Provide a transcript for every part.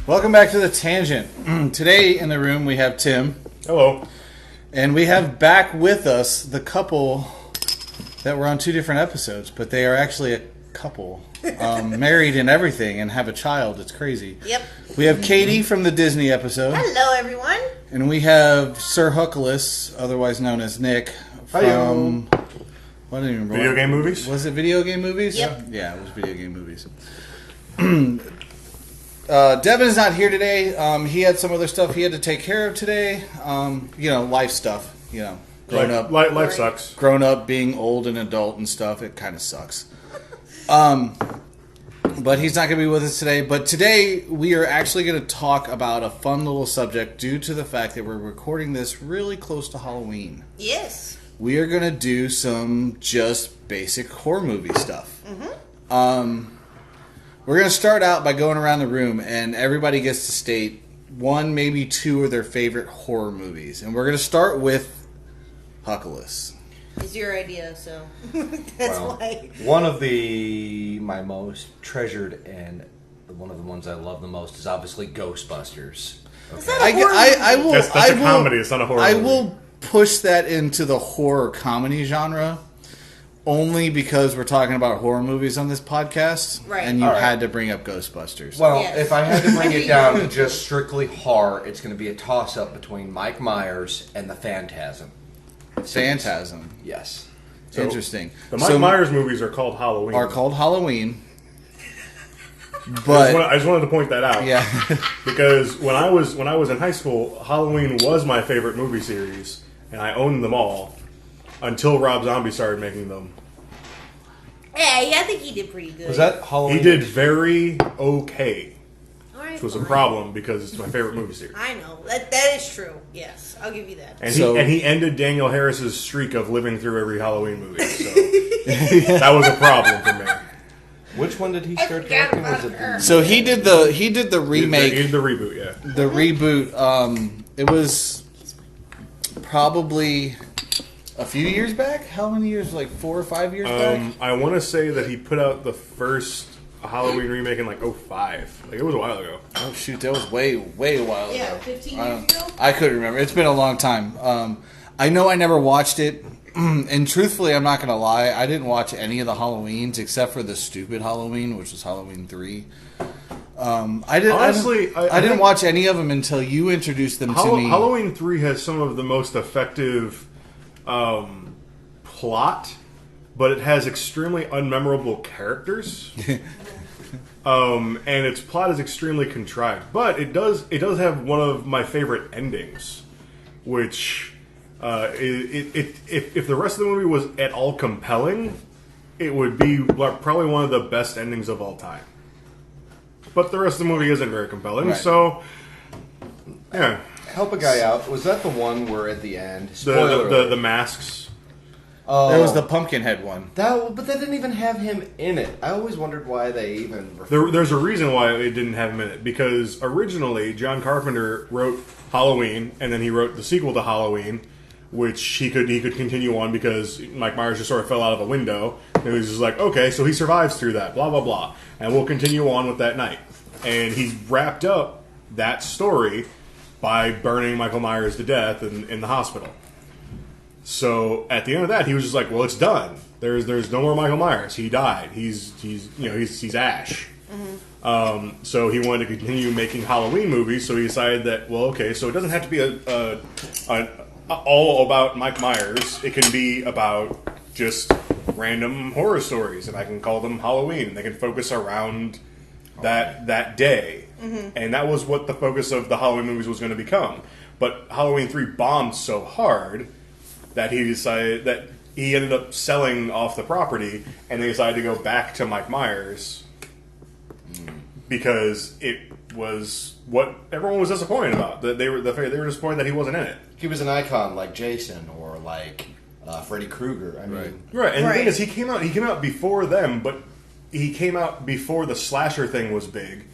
Welcome back to The Tangent. Today in the room we have Tim. Hello. And we have back with us the couple that were on two different episodes, but they are actually a couple. Married and everything and have a child. It's crazy. Yep. We have Katie from the Disney episode. Hello, everyone. And we have Sir Huckless, otherwise known as Nick, from... What did I even remember? Video game movies? Was it video game movies? Yep. Yeah, it was video game movies. Devin is not here today. He had some other stuff he had to take care of today. Life stuff. Life sucks. Grown up, being old and adult and stuff. It kind of sucks. But he's not going to be with us today. But today we are actually going to talk about a fun little subject due to the fact that we're recording this really close to Halloween. Yes. We are going to do some just basic horror movie stuff. Mm-hmm. We're going to start out by going around the room, and everybody gets to state one, maybe two of their favorite horror movies. And we're going to start with Huckless. It's your idea, so that's why. One of my most treasured and one of the ones I love the most is obviously Ghostbusters. Is that a horror I movie? will. That's a comedy. It's not a horror I movie. will push that into the horror comedy genre, only because we're talking about horror movies on this podcast, Right. and you All right. had to bring up Ghostbusters. Well, Yes. if I had to bring it down to just strictly horror, it's going to be a toss-up between Mike Myers and the Phantasm. Phantasm. Yes. So, Interesting. The Mike Myers movies are called Halloween. Are called Halloween. But I just wanted to point that out. yeah, Because when I was in high school, Halloween was my favorite movie series, and I owned them all until Rob Zombie started making them. Hey, I think he did pretty good. Was that Halloween? He did very okay, All right, which was a fine. problem because it's my favorite movie series. I know. That is true. Yes, I'll give you that. And So- he ended Daniel Harris's streak of living through every Halloween movie. So that was a problem for me. Which one did he I start forgot directing? about Was it her. so he did the remake. He did the reboot, yeah. The reboot. It was probably a few years back. How many years? Like 4 or 5 years back. I want to say that he put out the first Halloween remake in like 2005. Like it was a while ago. Oh shoot, that was way a while ago. Yeah, 15 years ago. I couldn't remember. It's been a long time. I know I never watched it, and truthfully, I'm not gonna lie. I didn't watch any of the Halloweens except for the stupid Halloween, which was Halloween 3. I didn't. Honestly, I didn't think watch any of them until you introduced them to me. Halloween 3 has some of the most effective plot, but it has extremely unmemorable characters. And its plot is extremely contrived, but it does have one of my favorite endings, which if the rest of the movie was at all compelling, it would be probably one of the best endings of all time. But the rest of the movie isn't very compelling, Right. so yeah. Help a guy out. Was that the one where at the end? The Spoiler alert. the masks. Oh, There was the Pumpkinhead one. but they didn't even have him in it. I always wondered why they even. There's a reason why it didn't have him in it, because originally John Carpenter wrote Halloween, and then he wrote the sequel to Halloween, which he could continue on because Mike Myers just sort of fell out of a window, and he was just like, okay, so he survives through that, blah blah blah, and we'll continue on with that night. And he wrapped up that story by burning Michael Myers to death in the hospital. So at the end of that, he was just like, "Well, it's done. There's no more Michael Myers. He died. He's Ash." So he wanted to continue making Halloween movies. So he decided that, well, okay, so it doesn't have to be all about Mike Myers. It can be about just random horror stories, and I can call them Halloween. And they can focus around that day, and that was what the focus of the Halloween movies was going to become. But Halloween 3 bombed so hard that he decided that he ended up selling off the property, and they decided to go back to Mike Myers because it was what everyone was disappointed about. That they were disappointed that he wasn't in it. He was an icon like Jason or like Freddy Krueger. I mean, Right, and the Right. thing is, he came out before them, but he came out before the slasher thing was big,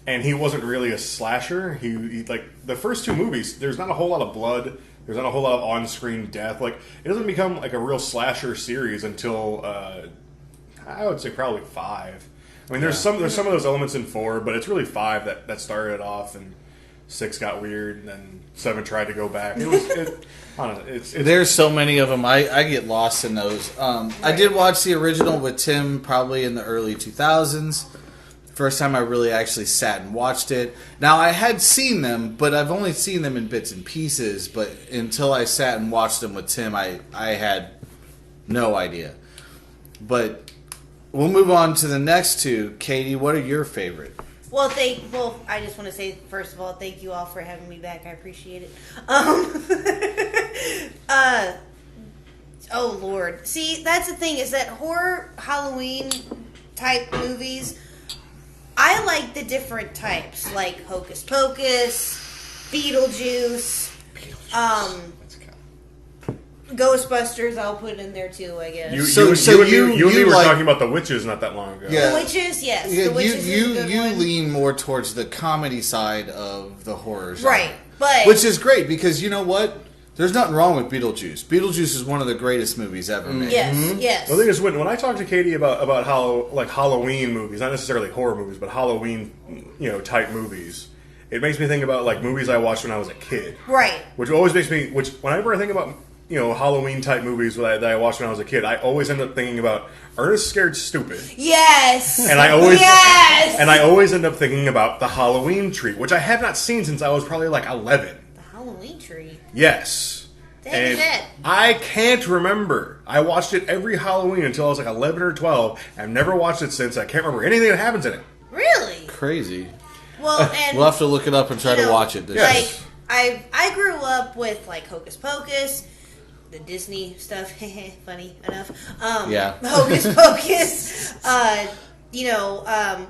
and he wasn't really a slasher. He like the first two movies. There's not a whole lot of blood. There's not a whole lot of on-screen death. Like, it doesn't become like a real slasher series until I would say probably 5. I mean, there's some of those elements in 4, but it's really 5 that started it off, and 6 got weird, and then 7 tried to go back. Honestly, it's There's so many of them. I get lost in those. I did watch the original with Tim probably in the early 2000s. First time I really actually sat and watched it. Now, I had seen them, but I've only seen them in bits and pieces. But until I sat and watched them with Tim, I had no idea. But we'll move on to the next two. Katie, what are your favorite? Well, I just want to say, first of all, thank you all for having me back. I appreciate it. Oh, Lord. See, that's the thing, is that horror Halloween type movies, I like the different types, like Hocus Pocus, Beetlejuice, Ghostbusters, I'll put in there too, I guess. You and me were like, talking about The Witches not that long ago. Yeah. The Witches, yes. Yeah, The Witches is a good you one. lean more towards the comedy side of the horror genre. Right, but... Which is great, because you know what? There's nothing wrong with Beetlejuice. Beetlejuice is one of the greatest movies ever made. Yes, yes. The thing is, when I talk to Katie about Halloween movies, not necessarily horror movies, but Halloween type movies, it makes me think about like movies I watched when I was a kid. Right. Which always makes me, whenever I think about Halloween type movies that I watched when I was a kid, I always end up thinking about Ernest Scared Stupid. Yes. And I always end up thinking about the Halloween Tree, which I have not seen since I was probably like 11. The Halloween Tree. Yes. That is it. I can't remember. I watched it every Halloween until I was like 11 or 12. I've never watched it since. I can't remember anything that happens in it. Really? Crazy. Well, and We'll have to look it up and try to watch it. Yes. Like I grew up with like Hocus Pocus, the Disney stuff. Funny enough. Yeah. Hocus Pocus.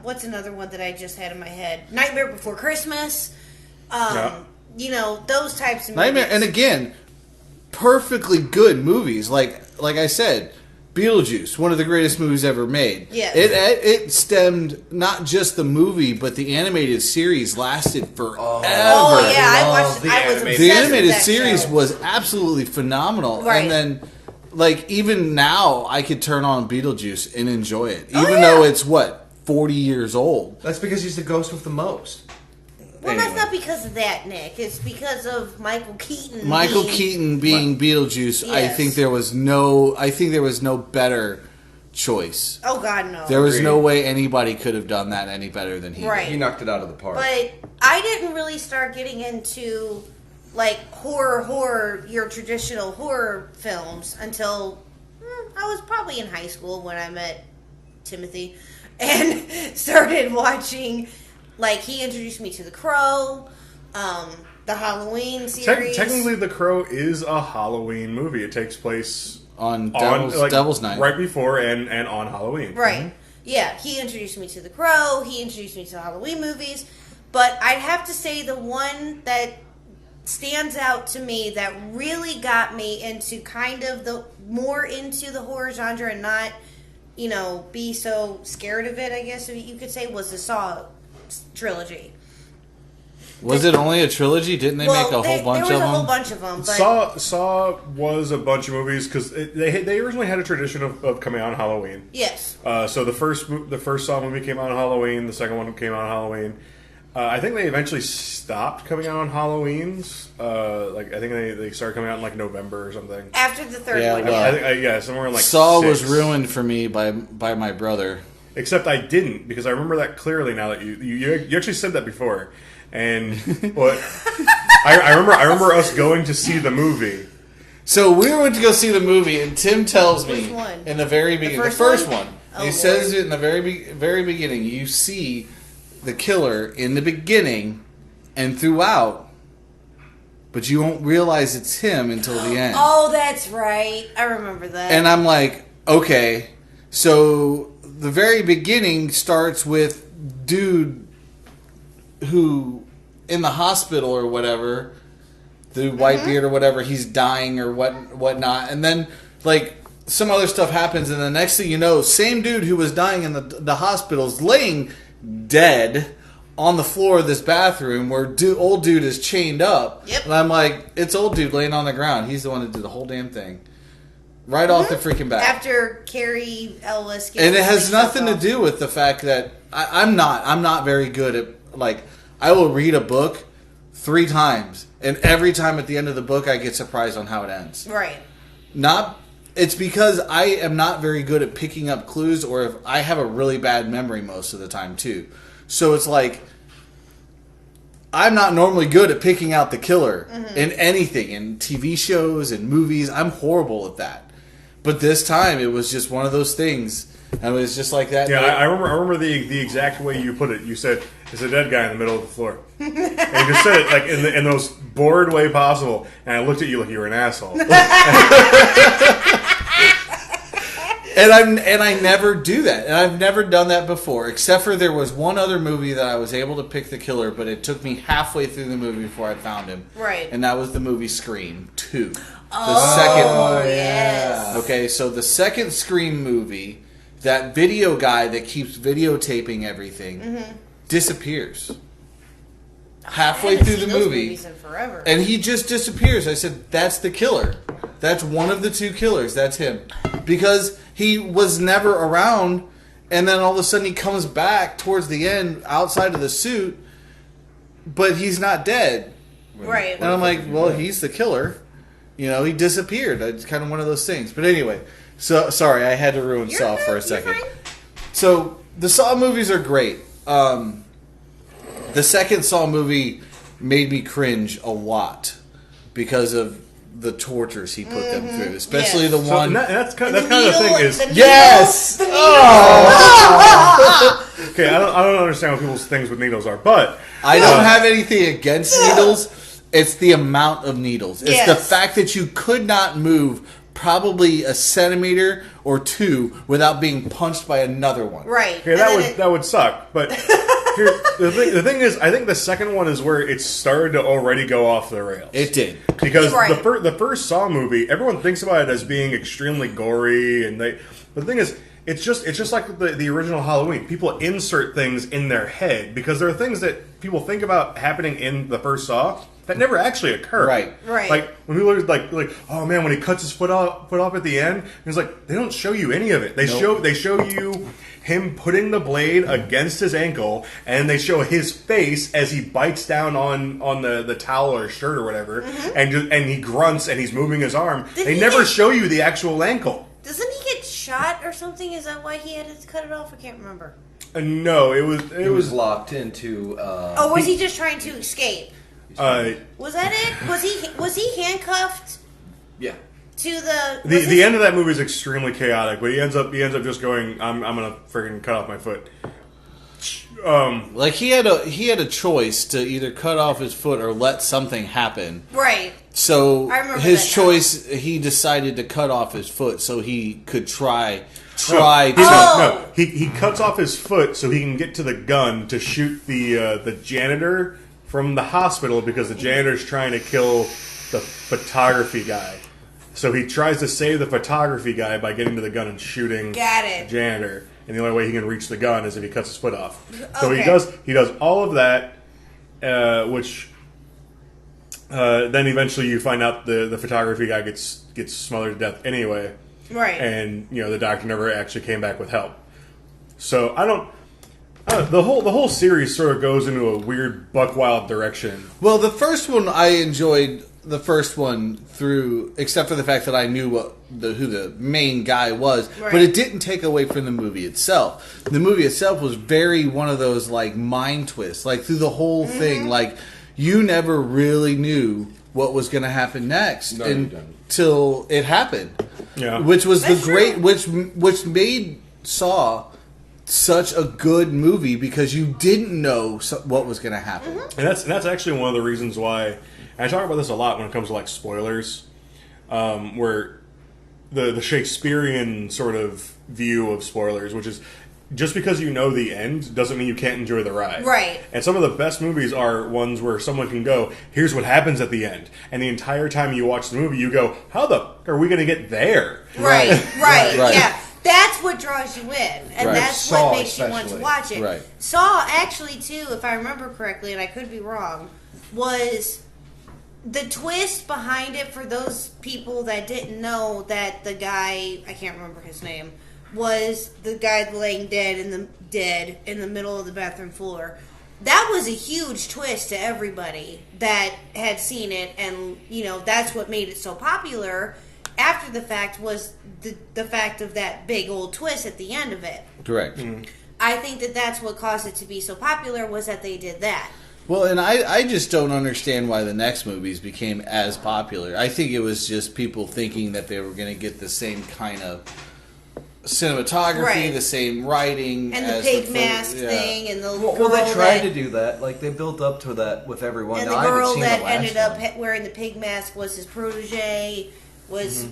What's another one that I just had in my head? Nightmare Before Christmas. Those types of Nightmare, movies. and again, perfectly good movies. Like I said, Beetlejuice, one of the greatest movies ever made. Yes. It stemmed not just the movie, but the animated series lasted forever. Oh yeah, I watched. I was obsessed The with animated that series show. was absolutely phenomenal. Right. And then, like, even now, I could turn on Beetlejuice and enjoy it. Oh, Even though it's, 40 years old. That's because he's the ghost with the most. Well, Anyway. that's not because of that, Nick. It's because of Michael Keaton. Michael being- Keaton being Beetlejuice, I Yes. think there was no better choice. Oh God, no. There was Agreed. no way anybody could have done that any better than he Right. He knocked it out of the park. But I didn't really start getting into like horror, your traditional horror films until I was probably in high school when I met Timothy and started watching. Like he introduced me to The Crow, the Halloween series. Technically, The Crow is a Halloween movie. It takes place on Devil's Night. right before and on Halloween. Right. Yeah, he introduced me to The Crow. He introduced me to the Halloween movies. But I'd have to say the one that stands out to me that really got me into kind of more into the horror genre and not, be so scared of it, I guess you could say, was the Saw trilogy. Was it only a trilogy? Didn't they make a whole bunch there was of a whole them? bunch of them. But Saw was a bunch of movies because they originally had a tradition of coming out on Halloween. yes. So the first Saw movie came out on Halloween. The second one came out on Halloween. I think they eventually stopped coming out on Halloweens. I think they started coming out in like November or something. After the third Yeah, one. well, I think somewhere in like Saw was 6. ruined for me by my brother. Except I didn't, because I remember that clearly now that you actually said that before. And what I remember us going to see the movie. So we went to go see the movie, and Tim tells me Which one? in the very beginning, the first first one? one. Oh, He says Lord. it in the very beginning. You see the killer in the beginning and throughout, but you won't realize it's him until the end. Oh, that's right. I remember that. And I'm like, okay, so the very beginning starts with dude who in the hospital or whatever, the white beard or whatever, he's dying or whatnot, and then like some other stuff happens, and the next thing you know, same dude who was dying in the hospital's laying dead on the floor of this bathroom where old dude is chained up. Yep. And I'm like, it's old dude laying on the ground. He's the one that did the whole damn thing. right off the freaking bat. After Carrie Ellis, And it has nothing to do with the fact that I'm not very good at, like, I will read a book 3 times, and every time at the end of the book I get surprised on how it ends. Right. It's because I am not very good at picking up clues, or if I have a really bad memory most of the time too. So it's like I'm not normally good at picking out the killer in anything, in TV shows and movies. I'm horrible at that. But this time it was just one of those things. And it was just like that. Yeah, I remember the exact way you put it. You said, "It's a dead guy in the middle of the floor." And you just said it like in the most bored way possible. And I looked at you like you were an asshole. And I never do that. And I've never done that before, except for there was one other movie that I was able to pick the killer, but it took me halfway through the movie before I found him. Right. And that was the movie Scream 2. The Oh, second one. yes. Okay, so the second Scream movie, that video guy that keeps videotaping everything disappears. Halfway through the movie. In forever. And he just disappears. I said, that's the killer. That's one of the 2 killers. That's him. Because he was never around, and then all of a sudden he comes back towards the end outside of the suit, but he's not dead. Right. And I'm like, well, he's the killer. You know, he disappeared. It's kind of one of those things. But anyway, so sorry, I had to ruin You're Saw good, for a you're second. fine. So the Saw movies are great. The second Saw movie made me cringe a lot because of the tortures he put them through, especially Yes. the So, one. and that's kind of the thing is. Yes. The needle. Okay, I don't understand what people's things with needles are, but I don't have anything against needles. It's the amount of needles. It's the Yes. fact that you could not move probably a centimeter or 2 without being punched by another one. Right. okay, And that then would it- that would suck. But here, the thing is, I think the second one is where it started to already go off the rails. It did. Because Right. the first Saw movie, everyone thinks about it as being extremely gory, and but the thing is, it's just like the original Halloween. People insert things in their head because there are things that people think about happening in the first Saw that never actually occur. Right. Right. Like when people are like, oh man, when he cuts his foot off at the end, it's like they don't show you any of it. They show you him putting the blade against his ankle, and they show his face as he bites down on the towel or shirt or whatever, and he grunts and he's moving his arm. Did They he never get- show you the actual ankle. Doesn't he get shot or something? Is that why he had to cut it off? I can't remember. No, it It was locked into. Oh, was he just trying to escape? Was that it? Was he handcuffed Yeah. to the? the end of that movie is extremely chaotic, but he ends up just going, I'm gonna freaking cut off my foot. Like he had a choice to either cut off his foot or let something happen. Right. So I remember his that now. choice, he decided to cut off his foot so he could try to. Oh. No, he cuts off his foot so he can get to the gun to shoot the janitor from the hospital because the janitor's trying to kill the photography guy. So he tries to save the photography guy by getting to the gun and shooting Got it. the janitor. And the only way he can reach the gun is if he cuts his foot off. So Okay. he does all of that, which then eventually you find out the photography guy gets smothered to death anyway. Right. And the doctor never actually came back with help. So I don't the whole series sort of goes into a weird buck wild direction. Well, the first one I enjoyed the first one through, except for the fact that I knew who the main guy was, Right. but it didn't take away from the movie itself. The movie itself was very one of those like mind twists, like through the whole thing, like you never really knew what was going to happen next No, you didn't. until it happened. Yeah. Which was That's the great, true. which made Saw such a good movie because you didn't know what was going to happen. And that's actually one of the reasons why and I talk about this a lot when it comes to like spoilers, where the Shakespearean sort of view of spoilers, which is just because you know the end doesn't mean you can't enjoy the ride. Right. And some of the best movies are ones where someone can go, here's what happens at the end. And the entire time you watch the movie, you go, how the fuck are we going to get there? Right. Right. Right. Yeah. That's what draws you in, and Right. that's Saw what makes you want to especially. watch it. Right. Saw actually too, if I remember correctly, and I could be wrong, was the twist behind it, for those people that didn't know that the guy, I can't remember his name, was the guy laying dead in the middle of the bathroom floor. That was a huge twist to everybody that had seen it, and that's what made it so popular. After the fact was the fact of that big old twist at the end of it. Correct. I think that's what caused it to be so popular, was that they did that. Well, and I just don't understand why the next movies became as popular. I think it was just people thinking that they were going to get the same kind of cinematography, Right. the same writing, And the as pig the mask yeah. thing, and the Well, girl they tried that, to do that. Like, they built up to that with everyone. and Now, the I haven't girl seen that the last ended up one. wearing the pig mask was his protege. Was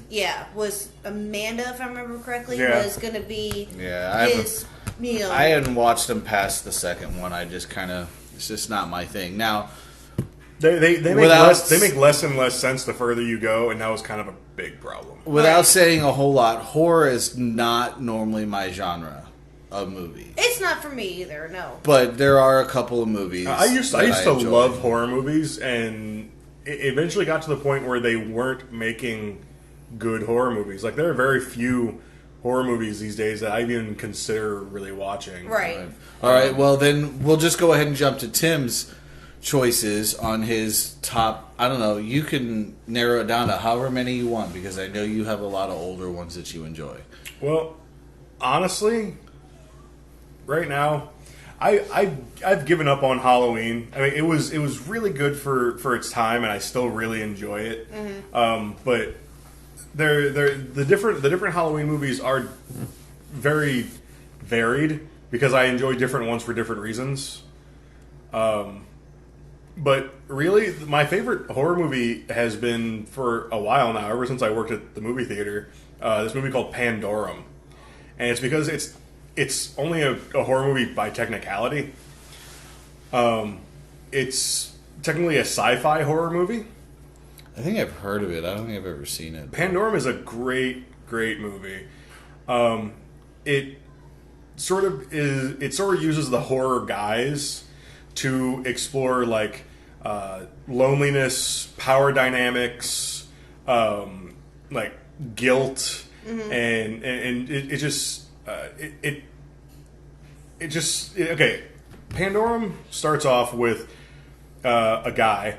was Amanda, if I remember correctly, Yeah. was going to be Yeah, I haven't- his. I hadn't watched them past the second one. I just kind of, it's just not my thing. Now, They make Without- less and less sense the further you go, and that was kind of a big problem. without Right. saying a whole lot, horror is not normally my genre of movie. It's not for me either. No. But there are a couple of movies. I used that to enjoy. love horror movies, and it eventually got to the point where they weren't making good horror movies. Like, there are very few horror movies these days that I even consider really watching. Right. All right, well then we'll just go ahead and jump to Tim's choices on his top. I don't know. You can narrow it down to however many you want, because I know you have a lot of older ones that you enjoy. Well, honestly, right now, I've given up on Halloween. I mean, it was really good for its time, and I still really enjoy it. But the different Halloween movies are very varied, because I enjoy different ones for different reasons. But really, my favorite horror movie has been, for a while now, ever since I worked at the movie theater, this movie called Pandorum. And it's because it's only a horror movie by technicality. It's technically a sci-fi horror movie. I think I've heard of it. I don't think I've ever seen it. Pandorum is a great movie. It sort of uses the horror guise to explore, like, loneliness, power dynamics, like guilt, and it just okay. Pandorum starts off with a guy.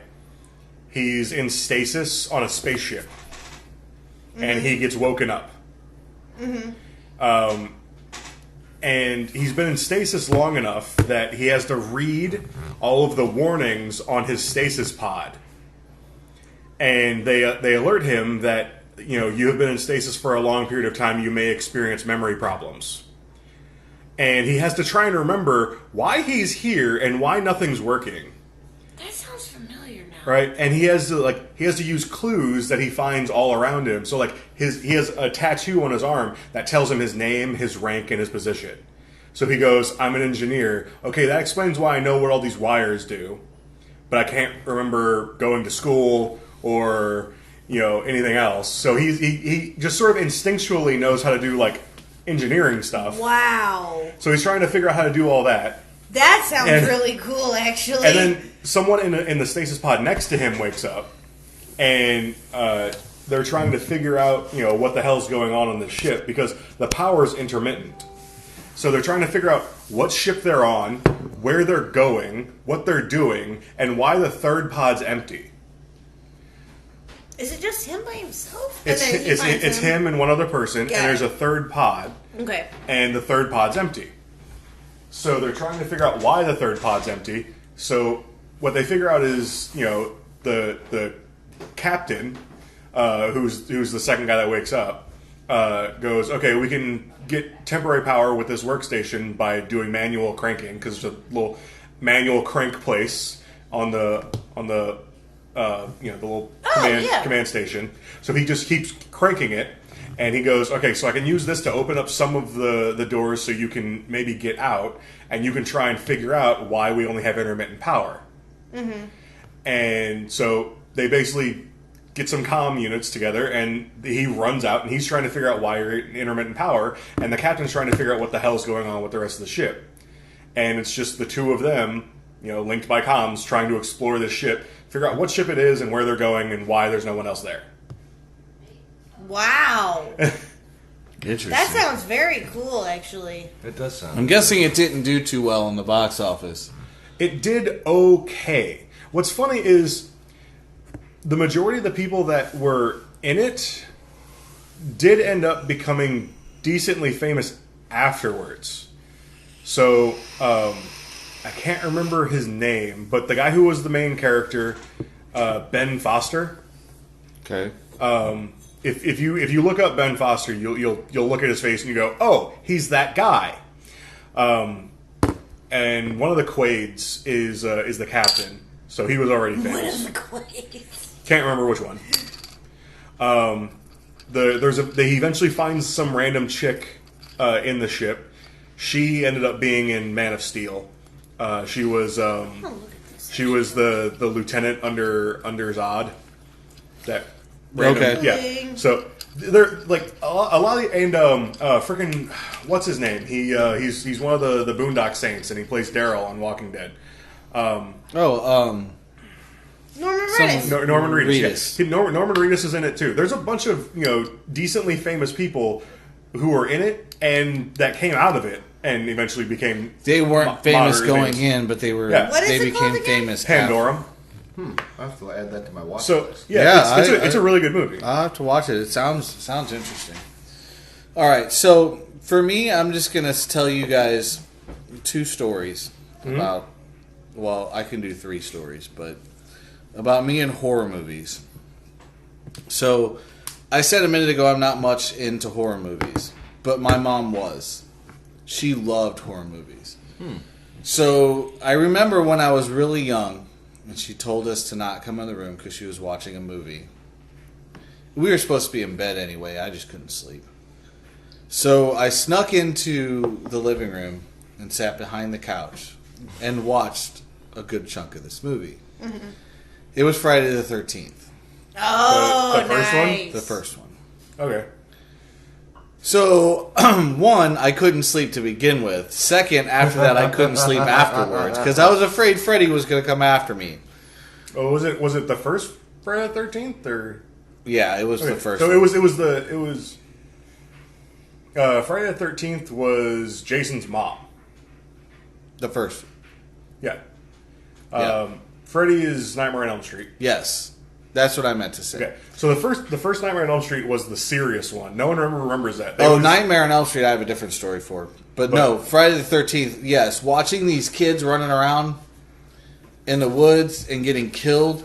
He's in stasis on a spaceship, and he gets woken up. And he's been in stasis long enough that he has to read all of the warnings on his stasis pod. And they alert him that, you have been in stasis for a long period of time, you may experience memory problems. And he has to try and remember why he's here and why nothing's working. That sounds familiar now. Right? And he has to use clues that he finds all around him. So, like, he has a tattoo on his arm that tells him his name, his rank, and his position. So he goes, I'm an engineer. Okay, that explains why I know what all these wires do. But I can't remember going to school or, anything else. So he just sort of instinctually knows how to do, like, engineering stuff. Wow. So he's trying to figure out how to do all that. That sounds And- really cool, actually. And then someone in the stasis pod next to him wakes up, and they're trying to figure out, what the hell's going on this ship, because the power's intermittent. So they're trying to figure out what ship they're on, where they're going, what they're doing, and why the third pod's empty. Is it just him by himself? It's And then he finds it's him and one other person, Got and there's it. a third pod, Okay. and the third pod's empty. So they're trying to figure out why the third pod's empty. So what they figure out is, the captain, who's the second guy that wakes up, goes, okay, we can get temporary power with this workstation by doing manual cranking, because there's a little manual crank place on the the little command station. So he just keeps cranking it. And he goes, okay, so I can use this to open up some of the doors so you can maybe get out, and you can try and figure out why we only have intermittent power. Mm-hmm. And so they basically get some comm units together, and he runs out, and he's trying to figure out why you're in intermittent power, and the captain's trying to figure out what the hell's going on with the rest of the ship. And it's just the two of them, linked by comms, trying to explore this ship figure out what ship it is and where they're going and why there's no one else there. Wow. Interesting. That sounds very cool, actually. It does sound. I'm guessing it didn't do too well in the box office. It did okay. What's funny is the majority of the people that were in it did end up becoming decently famous afterwards. So, I can't remember his name, but the guy who was the main character, Ben Foster. Okay. If you look up Ben Foster, you'll look at his face and you go, oh, he's that guy. And one of the Quaids is the captain, so he was already famous. What is the Quaids? Can't remember which one. He eventually finds some random chick in the ship. She ended up being in Man of Steel. She was the lieutenant under Zod. That random, Okay. yeah. So they're like a lot of the, and freaking what's his name? He's one of the Boondock Saints and he plays Daryl on Walking Dead. Norman Someone- Reedus. Norman Reedus. Reedus. Yeah. Norman Reedus is in it too. There's a bunch of decently famous people who were in it and that came out of it and eventually became They weren't famous moderate going names. in, but they were. Yeah. What is They it called became again? famous. Pandora. I have to add that to my watch So list. yeah, Yeah, it's a really good movie. I'll have to watch it. It sounds interesting. All right, so for me, I'm just gonna tell you guys 2 stories about. Well, I can do 3 stories, but about me and horror movies. So, I said a minute ago I'm not much into horror movies, but my mom was. She loved horror movies. So, I remember when I was really young, and she told us to not come in the room because she was watching a movie. We were supposed to be in bed anyway. I just couldn't sleep. So I snuck into the living room and sat behind the couch and watched a good chunk of this movie. It was Friday the 13th, Oh, The first one? nice. the first one. Okay. So, 1, I couldn't sleep to begin with. 2nd, after that, I couldn't sleep afterwards because I was afraid Freddy was going to come after me. Oh, was it the first Friday the 13th or? Yeah, it was Okay. the first So one. it was Friday the 13th was Jason's mom. The first. Yeah. Yeah. Freddy is Nightmare on Elm Street. Yes. That's what I meant to say. Okay. So the first Nightmare on Elm Street was the serious one. No one remembers that. They Oh, was- Nightmare on Elm Street, I have a different story for. But no, Friday the 13th, yes. Watching these kids running around in the woods and getting killed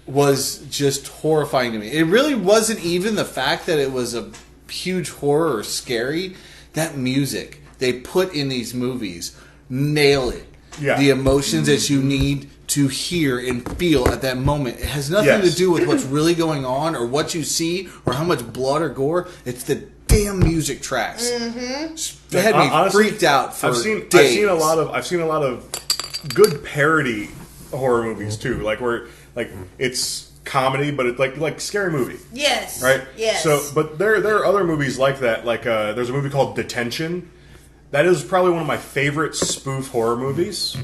was just horrifying to me. It really wasn't even the fact that it was a huge horror or scary. That music they put in these movies, nail it. Yeah. The emotions that you need to hear and feel at that moment. It has nothing Yes. to do with what's really going on or what you see or how much blood or gore. It's the damn music tracks. It had me Honestly, freaked out for I've seen a lot of good parody horror movies too. Like where it's comedy, but it's like Scary Movie. Yes. Right. Yes. So, but there are other movies like that. Like there's a movie called Detention. That is probably one of my favorite spoof horror movies.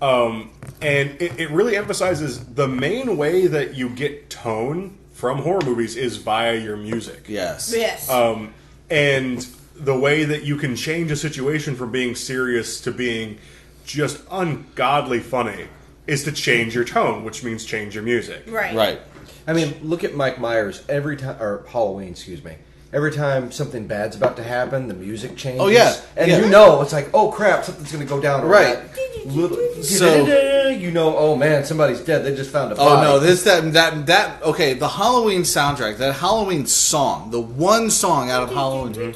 And it really emphasizes the main way that you get tone from horror movies is via your music. Yes. Yes. And the way that you can change a situation from being serious to being just ungodly funny is to change your tone, which means change your music. right. Right. I mean, look at Mike Myers every time, or Halloween, excuse me. Every time something bad's about to happen, the music changes. Oh, yeah. And Yeah. you know, it's like, oh crap, something's going to go down. or Right. that little- So- you know, oh man, somebody's dead. They just found a Oh body. no, that okay, the Halloween soundtrack, that Halloween song, the one song out of Halloween,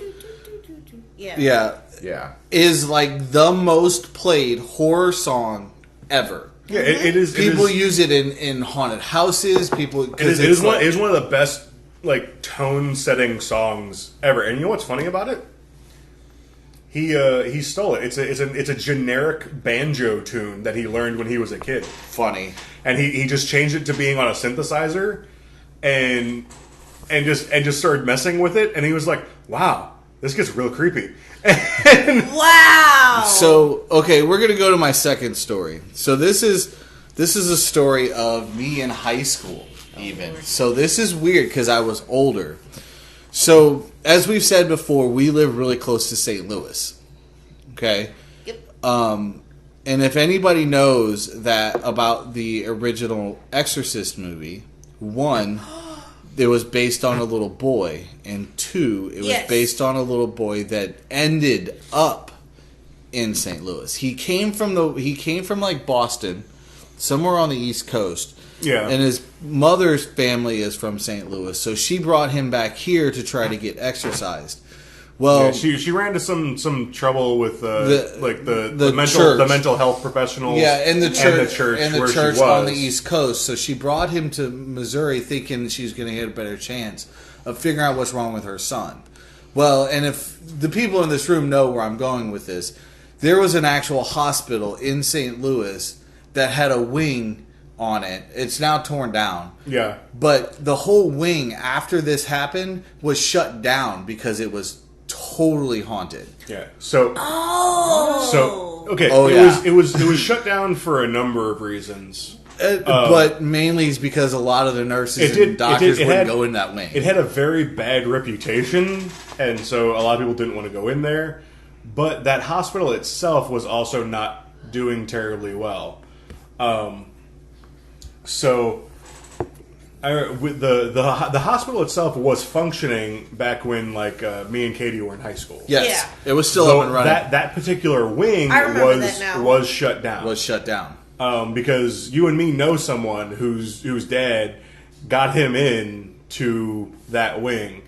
Yeah. yeah, Yeah. is like the most played horror song ever. Yeah, it is. People it is, use it in haunted houses. People, it is, it is like, one of the best like tone setting songs ever. And you know what's funny about it? He stole it. It's a generic banjo tune that he learned when he was a kid, funny. and he just changed it to being on a synthesizer, and just started messing with it. And he was like, "Wow, this gets real creepy." Wow. So, okay, we're going to go to my second story. So, this is This is a story of me in high school, even. So this is weird because I was older. So, as we've said before, we live really close to St. Louis. Okay? Yep. And if anybody knows that about the original Exorcist movie, 1, it was based on a little boy, and 2, it was Yes. based on a little boy that ended up in St. Louis. He came from like Boston, somewhere on the East Coast. Yeah. And his mother's family is from St. Louis, so she brought him back here to try to get exorcised. Well, Yeah, she ran into some trouble with The the mental health professionals. yeah, and the church where she was. on the East Coast. So she brought him to Missouri, thinking she's going to get a better chance of figuring out what's wrong with her son. Well, and if the people in this room know where I'm going with this, there was an actual hospital in St. Louis that had a wing on it. It's now torn down. Yeah. But the whole wing after this happened was shut down because it was totally haunted. Yeah. So okay. Oh, it was shut down for a number of reasons. But mainly is because a lot of the nurses and doctors wouldn't go in that wing. It had a very bad reputation, and so a lot of people didn't want to go in there. But that hospital itself was also not doing terribly well. So, the hospital itself was functioning back when me and Katie were in high school. Yes, Yeah. it was still So up and running. that particular wing I remember that now. was shut down. Was shut down. Because you and me know someone whose dad got him in to that wing.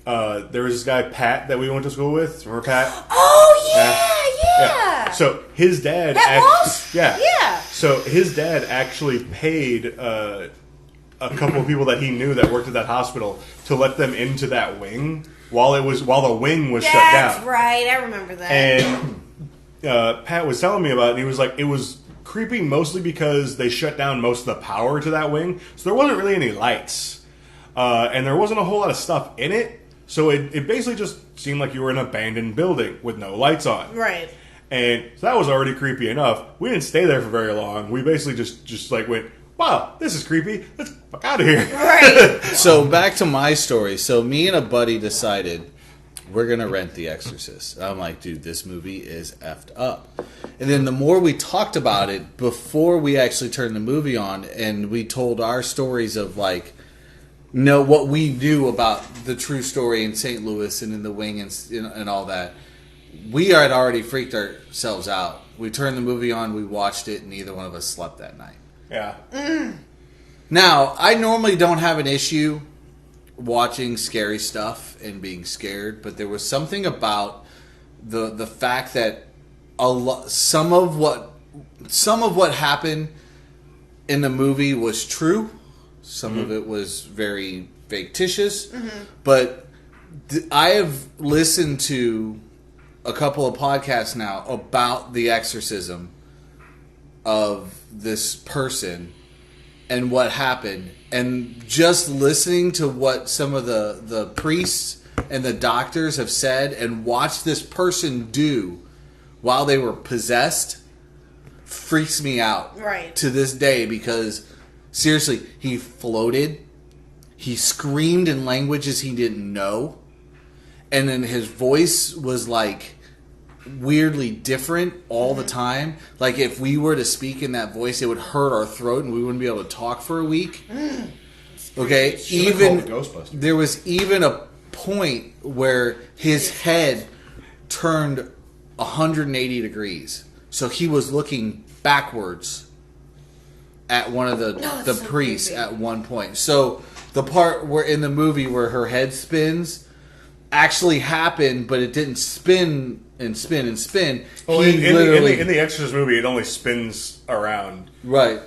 There was this guy Pat that we went to school with. Remember Pat? Oh yeah. So his dad, Pat Walsh? yeah. Yeah. So his dad actually paid a couple of people that he knew that worked at that hospital to let them into that wing while the wing was shut down. That's right. I remember that. And Pat was telling me about it, and he was like, it was creepy mostly because they shut down most of the power to that wing, so there wasn't really any lights. And there wasn't a whole lot of stuff in it, so it basically just seemed like you were in an abandoned building with no lights on. Right. And so that was already creepy enough. We didn't stay there for very long. We basically just like went, wow, this is creepy. Let's fuck out of here. Right. So back to my story. So me and a buddy decided we're gonna rent The Exorcist. I'm like, dude, this movie is effed up. And then the more we talked about it before we actually turned the movie on, and we told our stories of what we knew about the true story in St. Louis and in the wing and all that, we had already freaked ourselves out. We turned the movie on, we watched it, and neither one of us slept that night. Yeah. Now, I normally don't have an issue watching scary stuff and being scared, but there was something about the fact that some of what happened in the movie was true. Some of it was very fictitious, but I have listened to a couple of podcasts now about the exorcism of this person and what happened, and just listening to what some of the priests and the doctors have said and watch this person do while they were possessed freaks me out Right. to this day, because seriously, he floated, he screamed in languages he didn't know, and then his voice was like weirdly different all the time. Like if we were to speak in that voice, it would hurt our throat and we wouldn't be able to talk for a week. Okay, Should've called the Ghostbusters. there was even a point where his head turned 180 degrees, so he was looking backwards at one of the that's so priests creepy. at one point. So the part where in the movie where her head spins actually happened, but it didn't spin and spin and spin. Well, He in literally the Exorcist movie, it only spins around. right.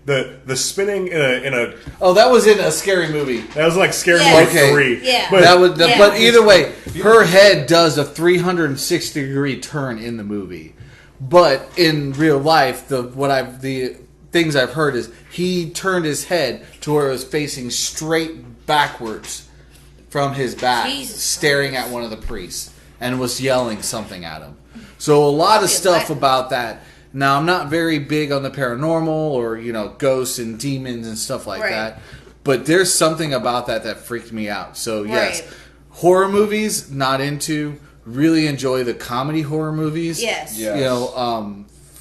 The spinning in a Oh, that was in a scary movie. that was like Scary Yeah. Movie Okay. 3. Yeah. But That was, Yeah. but either way, her head does a 360-degree turn in the movie. But in real life, the things I've heard is he turned his head to where it was facing straight backwards from his back, Jesus staring at one of the priests, and was yelling something at him. So a lot of Probably stuff Latin. about that Now, I'm not very big on the paranormal or, ghosts and demons and stuff like Right. that. But there's something about that freaked me out. So, yes. Right. Horror movies, not into. Really enjoy the comedy horror movies. Yes. Yeah.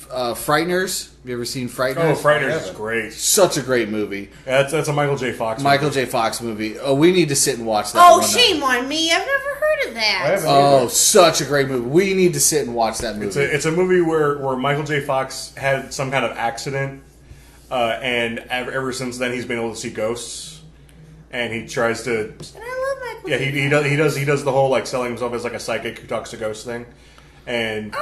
Frighteners. Have you ever seen Oh, Frighteners? Frighteners is great. Such a great movie. That's a Michael J. Fox. Michael movie. J. Fox movie. Oh, we need to sit and watch that Oh, one night. shame on me. I've never heard of I that. haven't Oh, such a great movie. We need to sit and watch that movie. It's a movie where Michael J. Fox had some kind of accident, and ever since then he's been able to see ghosts, and he tries to. And I love Michael. Yeah, he does the whole like selling himself as like a psychic who talks to ghosts thing, and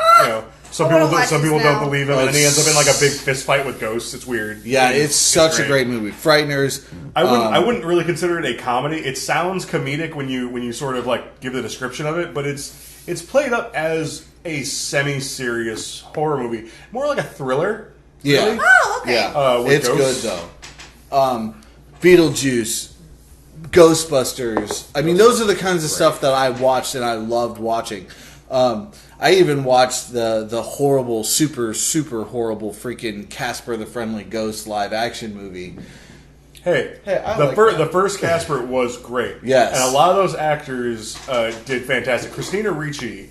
some I wanna people watch some this people now. don't believe him, and then he ends up in like a big fist fight with ghosts. It's weird. Yeah, it's such a great movie. Frighteners. I wouldn't really consider it a comedy. It sounds comedic when you sort of like give the description of it, but it's played up as a semi-serious horror movie, more like a thriller. Yeah. really. Oh, okay. Yeah, with it's ghosts. good though. Beetlejuice, Ghostbusters. I mean, those are the kinds of stuff that I watched and I loved watching. I even watched the horrible, super horrible freaking Casper the Friendly Ghost live action movie. Hey, I the like first that. the first Casper was great. Yes. and a lot of those actors did fantastic. Christina Ricci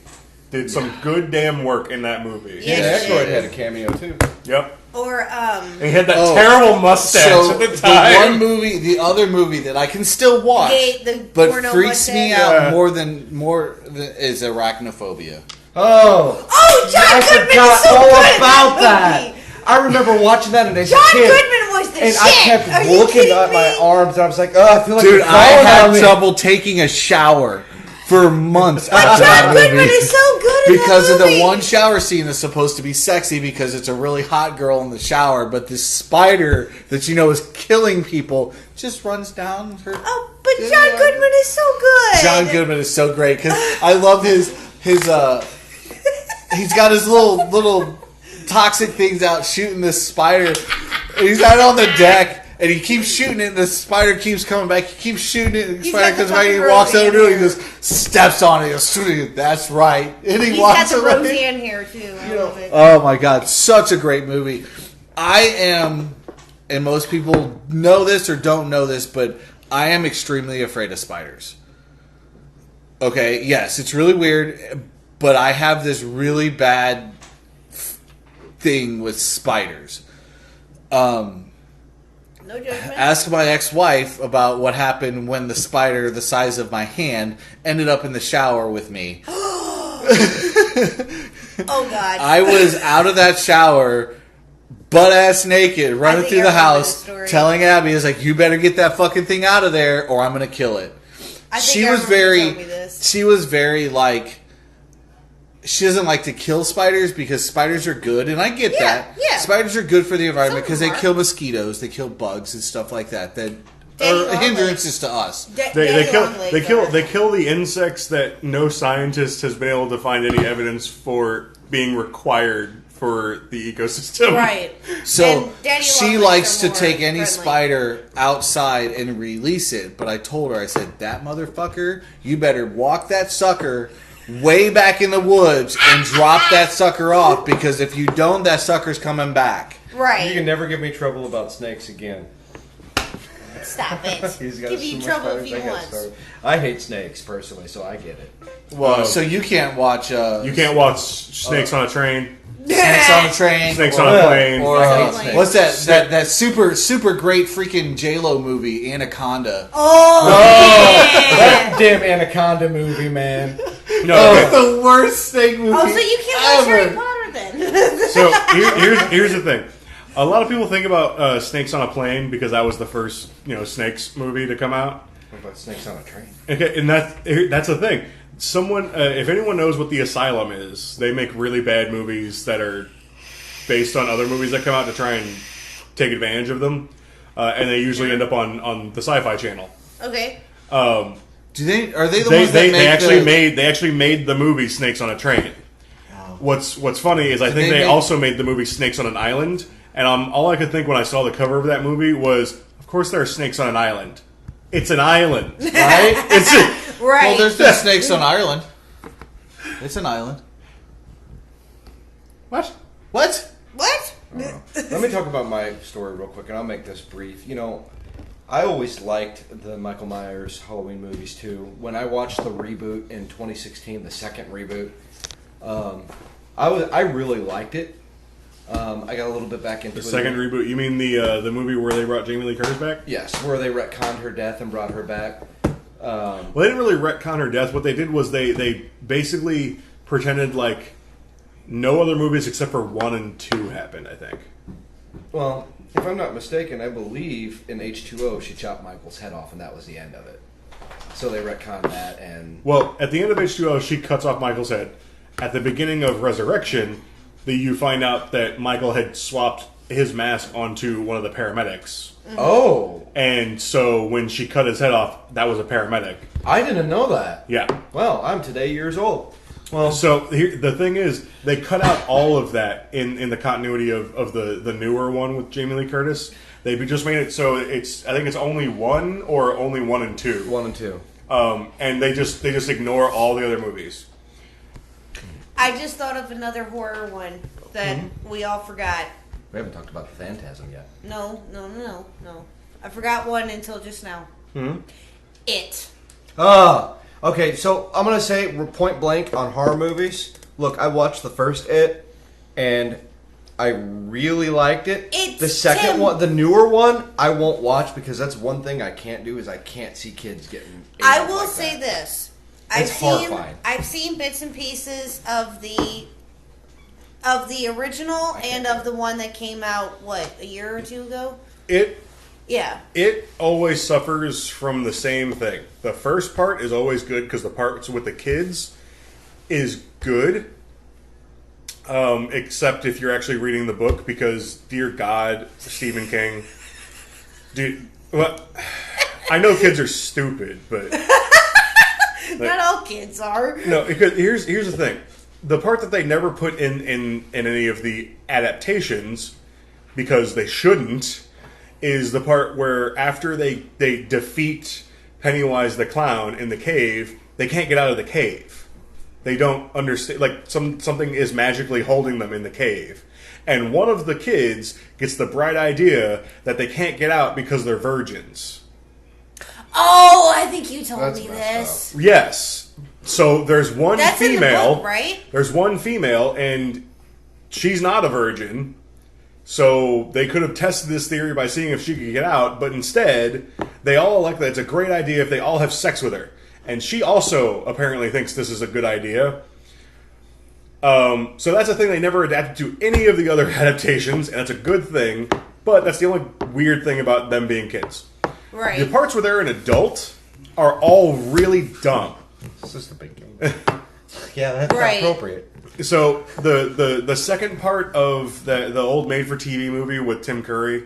did some good damn work in that movie. Yeah. Dan she Aykroyd did. had a cameo too. Yep. Or And he had that Oh. terrible mustache So at the the time. the other movie that I can still watch, the but porno freaks me mustache. out Yeah. more than is Arachnophobia. Oh, Oh, John I Goodman forgot is so all good in about that movie. I remember watching that as a John kid. Goodman was the And shit. I kept Are you looking kidding at my me? arms, and I was like, "Oh, I feel like Dude, you're I falling had on me." trouble taking a shower for months after John that Goodman movie. is so good in Because that of the movie. one shower scene that's supposed to be sexy because it's a really hot girl in the shower, but this spider that is killing people just runs down her. Oh, but John Goodman is so good. John Goodman is so great because I love his he's got his little toxic things out shooting this spider. He's out on the deck. And he keeps shooting it, and the spider keeps coming back. He keeps shooting it, and the He's spider got the comes back, and he fucking walks over to it, and he Roseanne just steps on it. He goes, that's right. And he He's walks got the away. Roseanne hair too. I love it. Oh my god, such a great movie. I am, and most people know this or don't know this, but I am extremely afraid of spiders. Okay, yes, it's really weird, but I have this really bad thing with spiders. No judgment. Ask my ex-wife about what happened when the spider the size of my hand ended up in the shower with me. Oh God. I was out of that shower, butt ass naked, running think through I the remember this house, story. telling Abby, "Is like, you better get that fucking thing out of there, or I'm gonna kill it." I think She I was remember you very, telling me this. she was very like, she doesn't like to kill spiders because spiders are good, and I get Yeah, that. yeah. Spiders are good for the environment Some because of they them are. kill mosquitoes, they kill bugs and stuff like that. That Daddy are Longlegs. hindrances to us. They Daddy kill Longlegs they are- kill the insects that no scientist has been able to find any evidence for being required for the ecosystem. Right. So And Daddy she Longlegs likes are to more take any friendly. spider outside and release it. But I told her, I said, that motherfucker, you better walk that sucker way back in the woods and drop that sucker off because if you don't, that sucker's coming back. Right. You can never give me trouble about snakes again. Stop it. He's got Give so you much trouble spiders, if you I got want. started. I hate snakes personally, so I get it. Well, so you can't watch You can't watch Snakes on a Train, Snakes on a Train. Snakes on a Plane. Or I hate snakes. what's that super great freaking J-Lo movie, Anaconda. Oh, That damn Anaconda movie, man. No, The worst snake movie oh, so you can't watch ever. Harry Potter then? so here's the thing. A lot of people think about Snakes on a Plane because that was the first Snakes movie to come out. What about snakes on a train? Okay, and that's the thing. Someone, if anyone knows what The Asylum is, they make really bad movies that are based on other movies that come out to try and take advantage of them, and they usually end up on the Sci-Fi Channel. Okay. Are they the They, ones that they, make they actually the, made the movie Snakes on a Train. What's funny is I think they they make- also made the movie Snakes on an Island, and all I could think when I saw the cover of that movie was, of course there are snakes on an island. It's an island, right? It's Right. Well, there's no snakes on Ireland. It's an island. what? What? What? Let me talk about my story real quick, and I'll make this brief. You know, I always liked the Michael Myers Halloween movies too. When I watched the reboot in 2016, the second reboot, I really liked it. I got a little bit back into The it. second reboot. You mean the movie where they brought Jamie Lee Curtis back? Yes, where they retconned her death and brought her back. Well, they didn't really retcon her death. What they did was they basically pretended like no other movies except for 1 and 2 happened, I think. Well, if I'm not mistaken, I believe in H2O she chopped Michael's head off, and that was the end of it. So they retconned that, and Well, at the end of H2O, she cuts off Michael's head. At the beginning of Resurrection, you find out that Michael had swapped his mask onto one of the paramedics. oh, And so when she cut his head off, that was a paramedic. I didn't know that. Yeah. Well, I'm today years old. Well, So the thing is, they cut out all of that in the continuity of the newer one with Jamie Lee Curtis. They just made it so I think it's only 1 or only 1 and 2. 1 and 2. And they just ignore all the other movies. I just thought of another horror one that we all forgot. We haven't talked about the Phantasm yet. No. I forgot one until just now. It. Okay, so I'm going to say point blank on horror movies. Look, I watched the first It, and I really liked it. It's the second Tim. one, the newer one, I won't watch because that's one thing I can't do is I can't see kids getting ate I up will like say that. this. It's horrifying. I've seen bits and pieces of the original and of the one that came out a year or two ago. It always suffers from the same thing. The first part is always good because the parts with the kids is good. Except if you're actually reading the book, because dear God, Stephen King, dude. Well, I know kids are stupid, but Not all kids are. no. Because here's the thing: the part that they never put in any of the adaptations, because they shouldn't, is the part where after they defeat Pennywise the clown in the cave, they can't get out of the cave. They don't understand, like something is magically holding them in the cave. And one of the kids gets the bright idea that they can't get out because they're virgins. Oh, I think you told That's me messed this. Yes. So there's one That's female, in the book, right? There's one female, and she's not a virgin. So they could have tested this theory by seeing if she could get out, but instead, they all elect that it's a great idea if they all have sex with her. And she also apparently thinks this is a good idea. So that's a thing they never adapted to any of the other adaptations, and that's a good thing. But that's the only weird thing about them being kids. Right. The parts where they're an adult are all really dumb. It's just a big game. Yeah, that's Right. appropriate. So the second part of the old made-for-TV movie with Tim Curry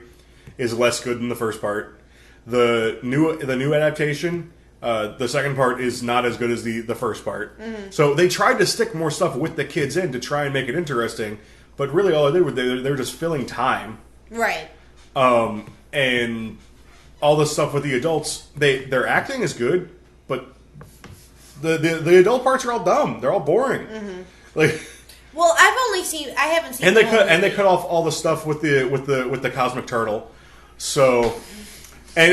is less good than the first part. The new adaptation, the second part is not as good as the first part. So they tried to stick more stuff with the kids in to try and make it interesting, but really all they did was they were just filling time. Right. And all the stuff with the adults, their acting is good, but the adult parts are all dumb. They're all boring. Like, Well, I haven't seen. and they the whole cut movie. off all the stuff with the cosmic turtle. So, and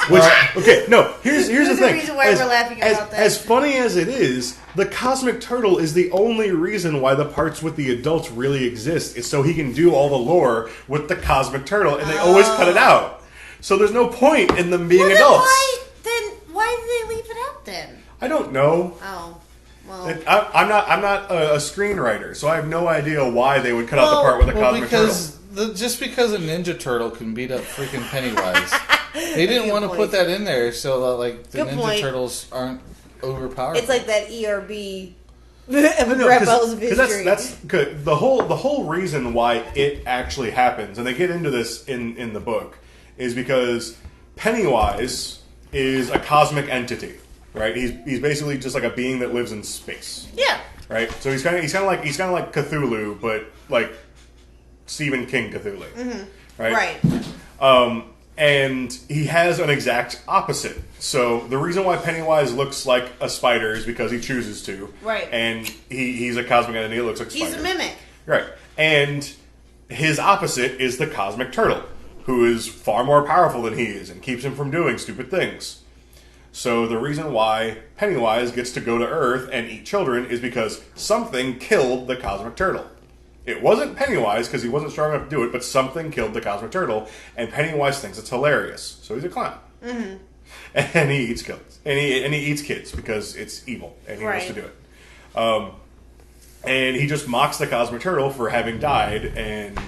which okay, no. Here's the There's a thing. reason why we're laughing about that. As funny as it is, the cosmic turtle is the only reason why the parts with the adults really exist. Is so he can do all the lore with the cosmic turtle, and they always cut it out. So there's no point in them being Well, adults. then why did they leave it out then? I don't know. Oh, well. I'm not a screenwriter, so I have no idea why they would cut out the part with the cosmic because just because a Ninja Turtle can beat up freaking Pennywise, they didn't want to point. put that in there so that like the Good Ninja point. Turtles aren't overpowered. It's like that ERB. turtle. Rebels of Because history. that's good. The whole reason why it actually happens, and they get into this in the book, is because Pennywise is a cosmic entity, right? He's basically just like a being that lives in space. Yeah. Right, so he's kind of like Cthulhu, but like Stephen King Cthulhu, right? Right. And he has an exact opposite. So the reason why Pennywise looks like a spider is because he chooses to, Right. And he's a cosmic entity that looks like a He's spider. a mimic. Right. And his opposite is the Cosmic Turtle, who is far more powerful than he is and keeps him from doing stupid things. So the reason why Pennywise gets to go to Earth and eat children is because something killed the Cosmic Turtle. It wasn't Pennywise because he wasn't strong enough to do it, but something killed the Cosmic Turtle, and Pennywise thinks it's hilarious. So he's a clown. Mm-hmm. And he eats kids. And he eats kids because it's evil, and he wants to do it. And he just mocks the Cosmic Turtle for having died and,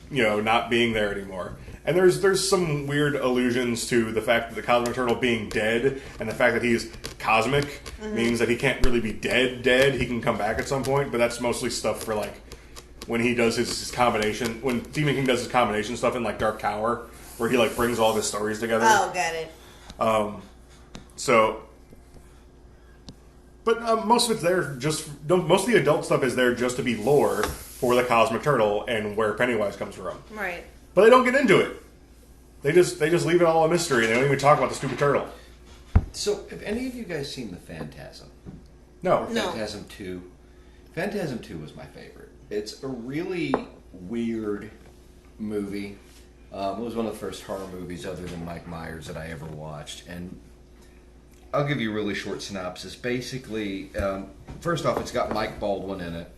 not being there anymore. And there's some weird allusions to the fact that the Cosmic Turtle being dead and the fact that he's cosmic means that he can't really be dead. He can come back at some point, but that's mostly stuff for, like, when he does his combination, when Stephen King does his combination stuff in, like, Dark Tower, where he, like, brings all of his stories together. Oh, got it. But most of it's there most of the adult stuff is there just to be lore for the Cosmic Turtle and where Pennywise comes from. Right. But they don't get into it. They just leave it all a mystery. They don't even talk about the stupid turtle. So, have any of you guys seen The Phantasm? No. No. Phantasm 2. Phantasm 2 was my favorite. It's a really weird movie. It was one of the first horror movies other than Mike Myers that I ever watched. And I'll give you a really short synopsis. Basically, first off, it's got Mike Baldwin in it.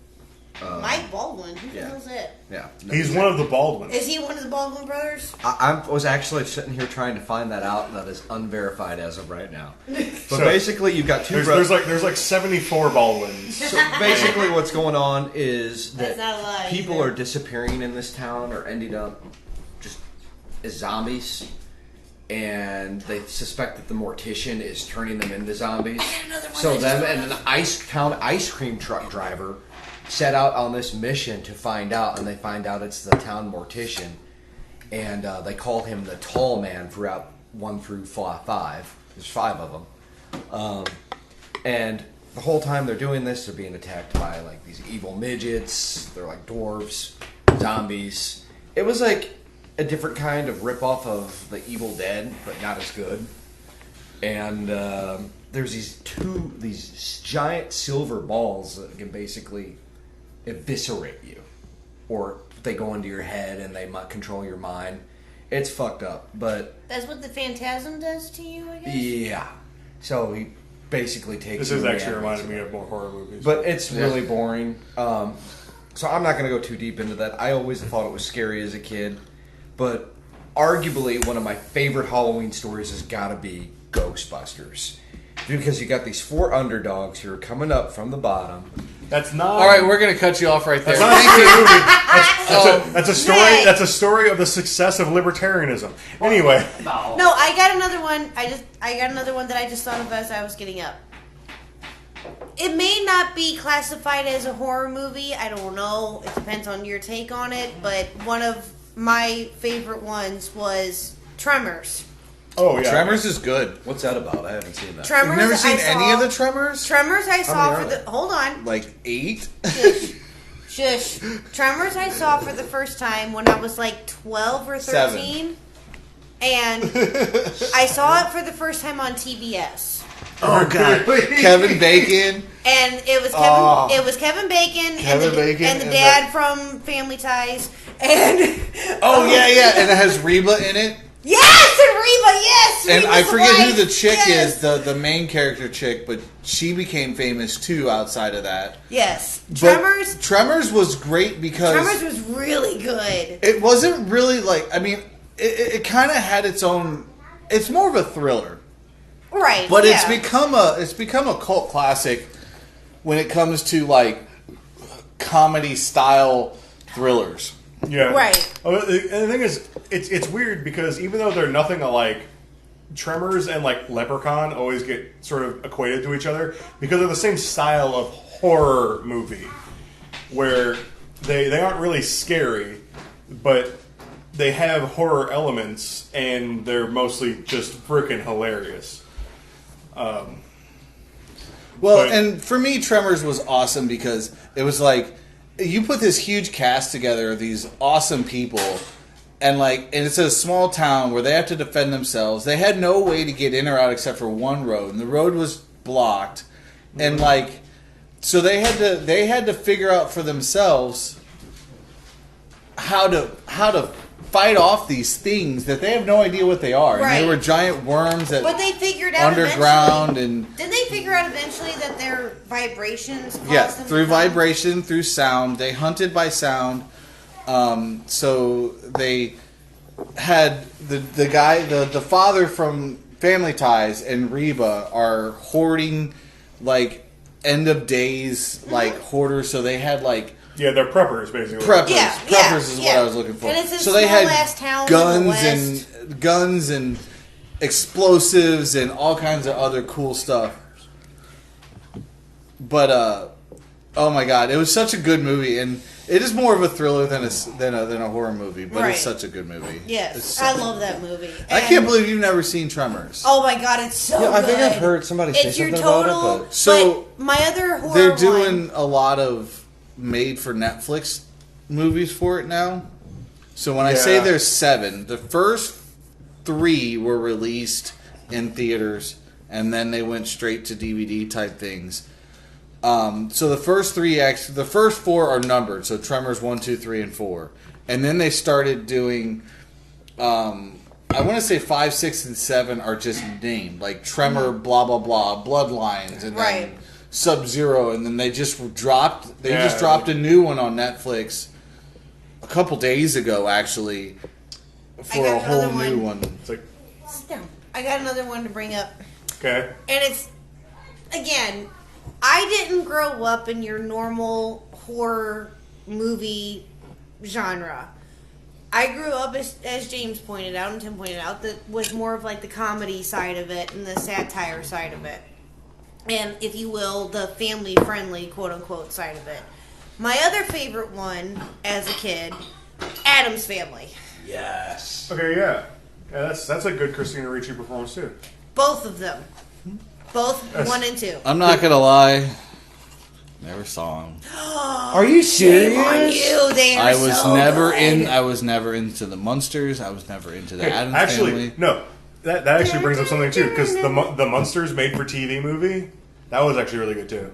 Mike Baldwin? Who the hell's it? Yeah. He's one of the Baldwins. Is he one of the Baldwin brothers? I was actually sitting here trying to find that out. That is unverified as of right now. But So, basically, you've got two brothers. there's like 74 Baldwins. So basically, what's going on is That's that not a lie people either. are disappearing in this town or ending up just as zombies, and they suspect that the mortician is turning them into zombies. So them and an ice cream truck driver set out on this mission to find out, and they find out it's the town mortician, and they call him the Tall Man throughout 1 through 5. There's 5 of them, and the whole time they're doing this, they're being attacked by like these evil midgets. They're like dwarves, zombies. It was like a different kind of ripoff of the Evil Dead, but not as good. And there's these giant silver balls that can basically eviscerate you, or they go into your head and they might control your mind. It's fucked up, but That's what the Phantasm does to you, I guess? yeah. So he basically takes. This you is and actually reanimates reminding you. me of more horror movies. But it's really boring. So I'm not going to go too deep into that. I always thought it was scary as a kid. But arguably one of my favorite Halloween stories has got to be Ghostbusters. Because you got these 4 underdogs who are coming up from the bottom. that's not. All right, we're going to cut you off right there. That's not a Thank scary you. movie. That's a story. Right. That's a story of the success of libertarianism. Anyway, No, I got another one. I got another one that I just thought of as I was getting up. It may not be classified as a horror movie. I don't know. It depends on your take on it. But one of my favorite ones was Tremors. oh yeah, Tremors is good. What's that about? I haven't seen that. Tremors. You've never seen I saw, any of the Tremors? Tremors I saw many for are the. Hold on. Like 8? Shush. Tremors I saw for the first time when I was like 12 or 13. And I saw it for the first time on TBS. Oh god, Kevin Bacon. And it was Kevin. Oh. It was Kevin Bacon, Kevin Bacon and the and dad from Family Ties, and Oh yeah, and it has Reba in it. yes, and Reba, yes, And Reba's I forget who wife, the chick yes. is, the main character chick, but she became famous too outside of that. Yes, But Tremors. Tremors was great because Tremors was really good. it wasn't really like, I mean, it kind of had its own. It's more of a thriller, Right, but yeah. it's become a cult classic when it comes to like comedy style thrillers. yeah, Right. Oh, and the thing is, it's weird because even though they're nothing alike, Tremors and like Leprechaun always get sort of equated to each other because they're the same style of horror movie, where they aren't really scary, but they have horror elements and they're mostly just freaking hilarious. Well, But- and for me, Tremors was awesome because it was like you put this huge cast together of these awesome people, and it's a small town where they have to defend themselves. They had no way to get in or out except for one road, and the road was blocked, and so they had to figure out for themselves how to fight off these things that they have no idea what they are. Right. And they were giant worms that But they figured out underground eventually, didn't they figure out eventually that their vibrations caused yeah, them through to die? vibration, through sound. They hunted by sound. So they had the guy, the father from Family Ties and Reba are hoarding like end of days like hoarders. So they had like Yeah, they're preppers basically. preppers. Yeah, Preppers is what yeah. I was looking for. And it's in so they small-ass had towns in the guns and explosives and all kinds of other cool stuff. But oh my god, it was such a good movie, and it is more of a thriller than a horror movie. But Right. it's such a good movie. It's Yes, so I good. love that movie. I And- can't believe you've never seen Tremors. Oh my god, it's so Yeah, I good. think I've heard somebody say It's your something about total. it, but So, but my other horror They're doing one, a lot of made for Netflix movies for it now. So when I say Yeah. there's 7, the first 3 were released in theaters, and then they went straight to DVD type things. So the first 3, the first 4 are numbered. So Tremors 1, 2, 3, and 4, and then they started doing. I want to say 5, 6, and 7 are just named like Tremor, blah blah blah, Bloodlines, and Right. then Sub-Zero, and then they just dropped. They Yeah. just dropped a new one on Netflix a couple days ago, actually, for got a whole another new one. one. It's like, Sit down. I got another one to bring up, okay. and it's again. I didn't grow up in your normal horror movie genre. I grew up, as James pointed out and Tim pointed out, that with more of like the comedy side of it and the satire side of it. And, if you will, the family-friendly, quote-unquote, side of it. My other favorite one, as a kid, Addams Family. Yes. Okay, yeah. Yeah, that's a good Christina Ricci performance too. Both of them. Both 1 and 2. I'm not gonna lie, never saw them. are you Shame on serious? you, they are I was so never good. I was never into the Munsters. I was never into the Addams Actually, Family. no. That actually brings up something too, because the Munsters made for TV movie, that was actually really good too.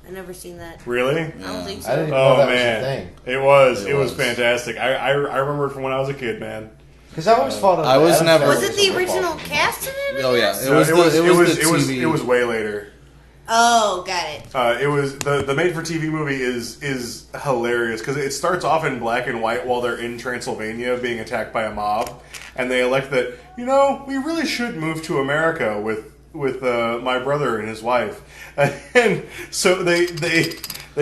I've never seen that. Really? I don't think so. I didn't know Oh that man, was a thing. it was It was was. fantastic. I remember it from when I was a kid, man. Because I always thought of I was Addams never- Family Was it as the a original football. cast in it? Oh yeah, No, the TV. it was way later. Oh, got it. It was the made for TV movie is hilarious because it starts off in black and white while they're in Transylvania being attacked by a mob, and they elect that we really should move to America with my brother and his wife, and so they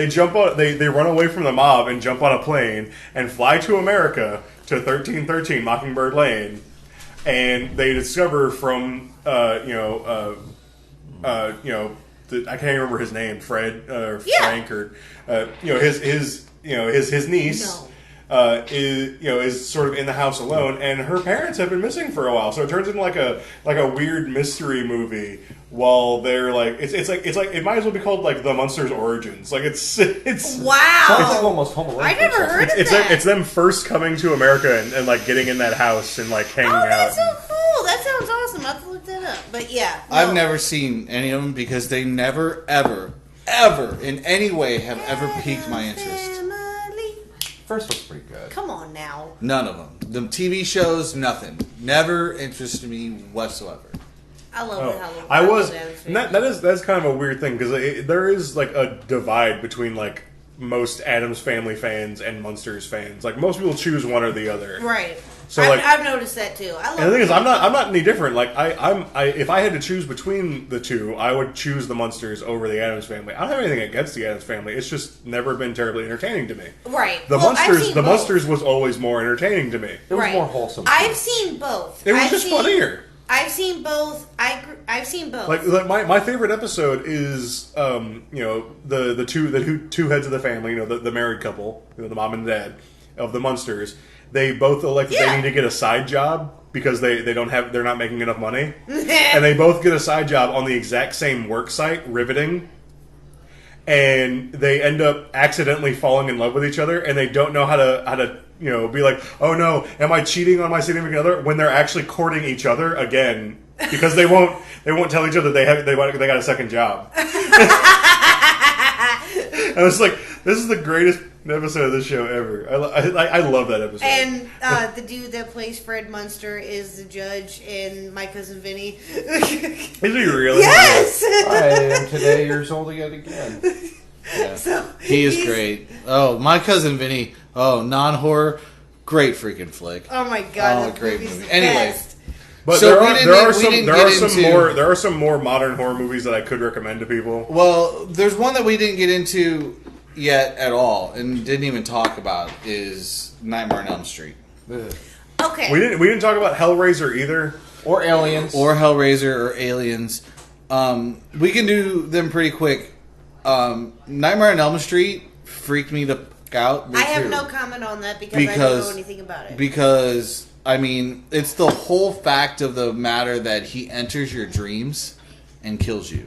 jump on they run away from the mob and jump on a plane and fly to America to 1313 Mockingbird Lane, and they discover from I can't remember his name, Fred or Yeah. Frank or his niece No. is sort of in the house alone, and her parents have been missing for a while. So it turns into like a weird mystery movie while they're like it's like it might as well be called like The Munsters Origins. Like it's Sounds like Wow. almost Home Alone. I never for a second. heard of it's that. it's them first coming to America and like getting in that house and like hanging Oh, out. that's so cool. That sounds awesome. I'll have to look that up. But yeah. I've no. never seen any of them because they never, ever, in any way have ever piqued my interest. Family. First one's pretty good. Come on now. None of them. The TV shows, nothing. Never interested me whatsoever. I love the Halloween. I was love Addams and that's kind of a weird thing because there is like a divide between like most Addams Family fans and Munsters fans. Like most people choose one or the other. Right. So, I've noticed that too. I love And the thing is, I'm not any different. Like if I had to choose between the two, I would choose the Munsters over the Addams Family. I don't have anything against the Addams Family. It's just never been terribly entertaining to me. Right. The Well, I've Munsters, seen the both. Munsters was always more entertaining to me. It was Right. more wholesome. I've seen both. It was I've just seen, funnier. I've seen both. I've seen both. Like my favorite episode is the two heads of the family, the married couple, the mom and dad of the Munsters. They both elect that Yeah. they need to get a side job because they're not making enough money, and they both get a side job on the exact same work site, riveting. And they end up accidentally falling in love with each other, and they don't know how to be like, oh no, am I cheating on my significant other? When they're actually courting each other again because they won't tell each other they got a second job. And it's like this is the greatest episode of this show ever. I love that episode. And the dude that plays Fred Munster is the judge in My Cousin Vinny. Is he really? Yes! I am today years old yet again. Yeah. So He is he's- great. Oh, My Cousin Vinny. Oh, non-horror. Great freaking flick. Oh my god, Oh, that great movie's movie. the Anyway. best. But So there we are didn't- there are we some didn't there get are some into- more there are some more modern horror movies that I could recommend to people. Well, there's one that we didn't get into yet at all and didn't even talk about is Nightmare on Elm Street. Ugh. Okay. We didn't talk about Hellraiser either. Or aliens. Or Hellraiser or Aliens. We can do them pretty quick. Nightmare on Elm Street freaked me the fuck out. I have too. no comment on that because I don't know anything about it. Because, I mean, it's the whole fact of the matter that he enters your dreams and kills you.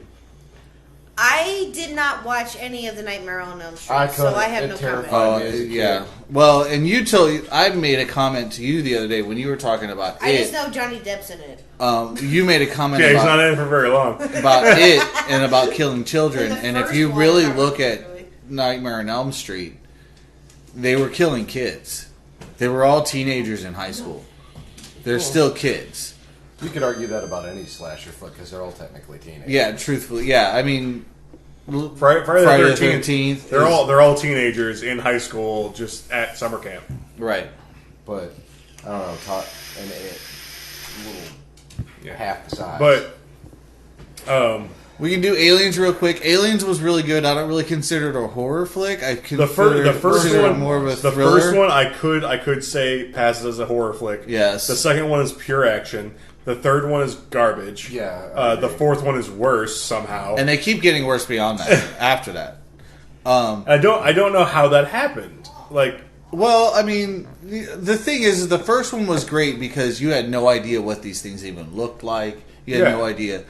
I did not watch any of the Nightmare on Elm Street, I so couldn't. I have It no terrified comment. me. as a kid. Yeah. Well, and I made a comment to you the other day when you were talking about I it. just know Johnny Depp's in it. You made a comment Yeah, he's not about, in it for very long. about it and about killing children. In the And if first you one, really not look really. at Nightmare on Elm Street, they were killing kids. They were all teenagers in high school. They're still kids. You could argue that about any slasher flick because they're all technically teenagers. Yeah, truthfully. Yeah, I mean, Friday the the 13th. 13th. They're all teenagers in high school, just at summer camp. Right. But, I don't know, and it, little half the size. But We can do Aliens real quick. Aliens was really good. I don't really consider it a horror flick. I consider the first consider it one, more of a the thriller. first one, I could say passes as a horror flick. Yes. The second one is pure action. The third one is garbage. Yeah, I The agree. fourth one is worse somehow. And they keep getting worse beyond that. After that. I don't know how that happened. Like, Well, I mean, the thing is, the first one was great because you had no idea what these things even looked like. You had Yeah. no idea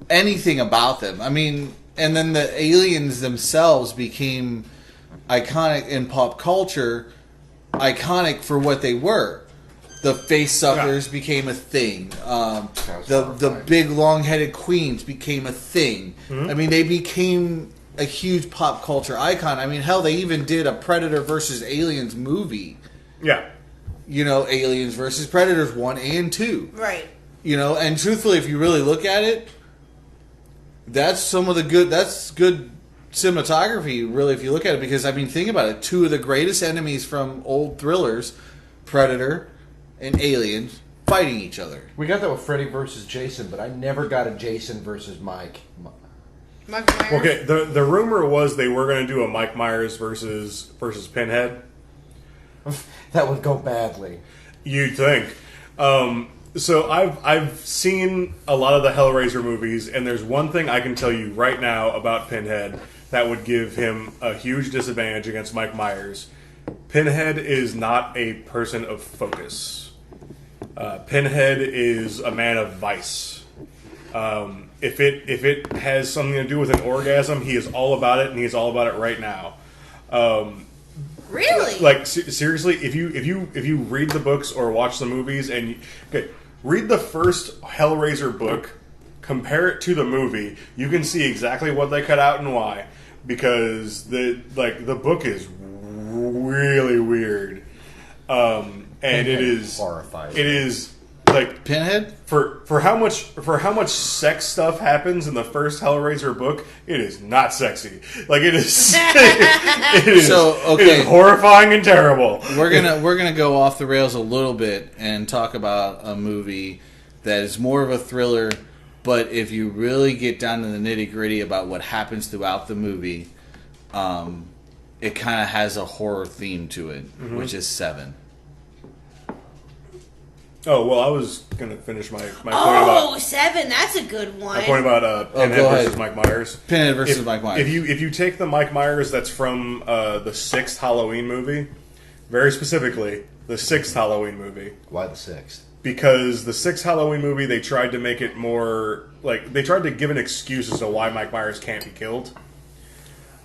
anything about them. I mean, and then the aliens themselves became iconic in pop culture, iconic for what they were. The face suckers became a thing. The horrifying. big long headed queens became a thing. Mm-hmm. I mean, they became a huge pop culture icon. I mean, hell, they even did a Predator versus Aliens movie. yeah. You know, Aliens versus Predators 1 and 2. Right. You know, and truthfully, if you really look at it, that's good cinematography, really, if you look at it, because, I mean, think about it. Two of the greatest enemies from old thrillers, Predator and Aliens, fighting each other. we got that with Freddy versus Jason, but I never got a Jason versus Mike. Michael Myers. Okay. The rumor was they were going to do a Mike Myers versus Pinhead. That would go badly. You'd think. So I've seen a lot of the Hellraiser movies, and there's one thing I can tell you right now about Pinhead that would give him a huge disadvantage against Mike Myers. Pinhead is not a person of focus. Pinhead is a man of vice. If it has something to do with an orgasm, he is all about it, and he is all about it right now. Really? Like seriously, if you read the books or watch the movies and read the first Hellraiser book, compare it to the movie, you can see exactly what they cut out and why. Because the book is really weird, and it is horrifying. It is like Pinhead? for how much sex stuff happens in the first Hellraiser book, it is not sexy. Like it is. It is, So, it okay. is horrifying and terrible. We're gonna go off the rails a little bit and talk about a movie that is more of a thriller, but if you really get down to the nitty gritty about what happens throughout the movie, it kind of has a horror theme to it, which is Seven. Oh well, I was gonna finish my point Oh, about Seven. That's a good one. my point about Pinhead go versus ahead. Mike Myers. Pinhead versus If- Mike Myers. If you take the Mike Myers that's from the sixth Halloween movie, very specifically the sixth Halloween movie, Why the sixth? because the sixth Halloween movie they tried to make it more like they tried to give an excuse as to why Mike Myers can't be killed.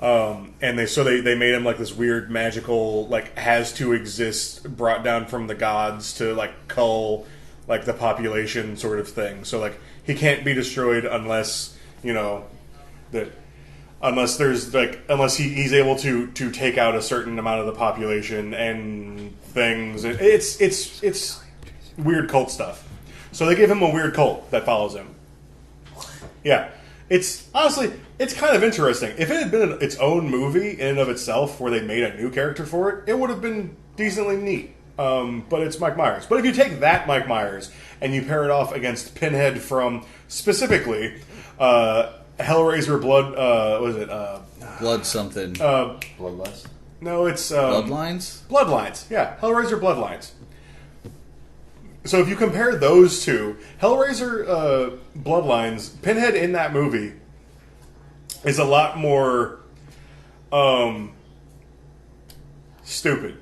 And they made him like this weird magical like has to exist brought down from the gods to like cull like the population sort of thing. So like he can't be destroyed unless that unless he's able to take out a certain amount of the population and things. It's weird cult stuff. So they give him a weird cult that follows him. Yeah, it's honestly kind of interesting. If it had been its own movie in and of itself, where they made a new character for it, it would have been decently neat. But it's Mike Myers. But if you take that Mike Myers and you pair it off against Pinhead from specifically Hellraiser Blood, what is it? Blood something. Bloodlust. No, it's Bloodlines? Bloodlines. Yeah, Hellraiser Bloodlines. So if you compare those two, Hellraiser Bloodlines, Pinhead in that movie is a lot more stupid.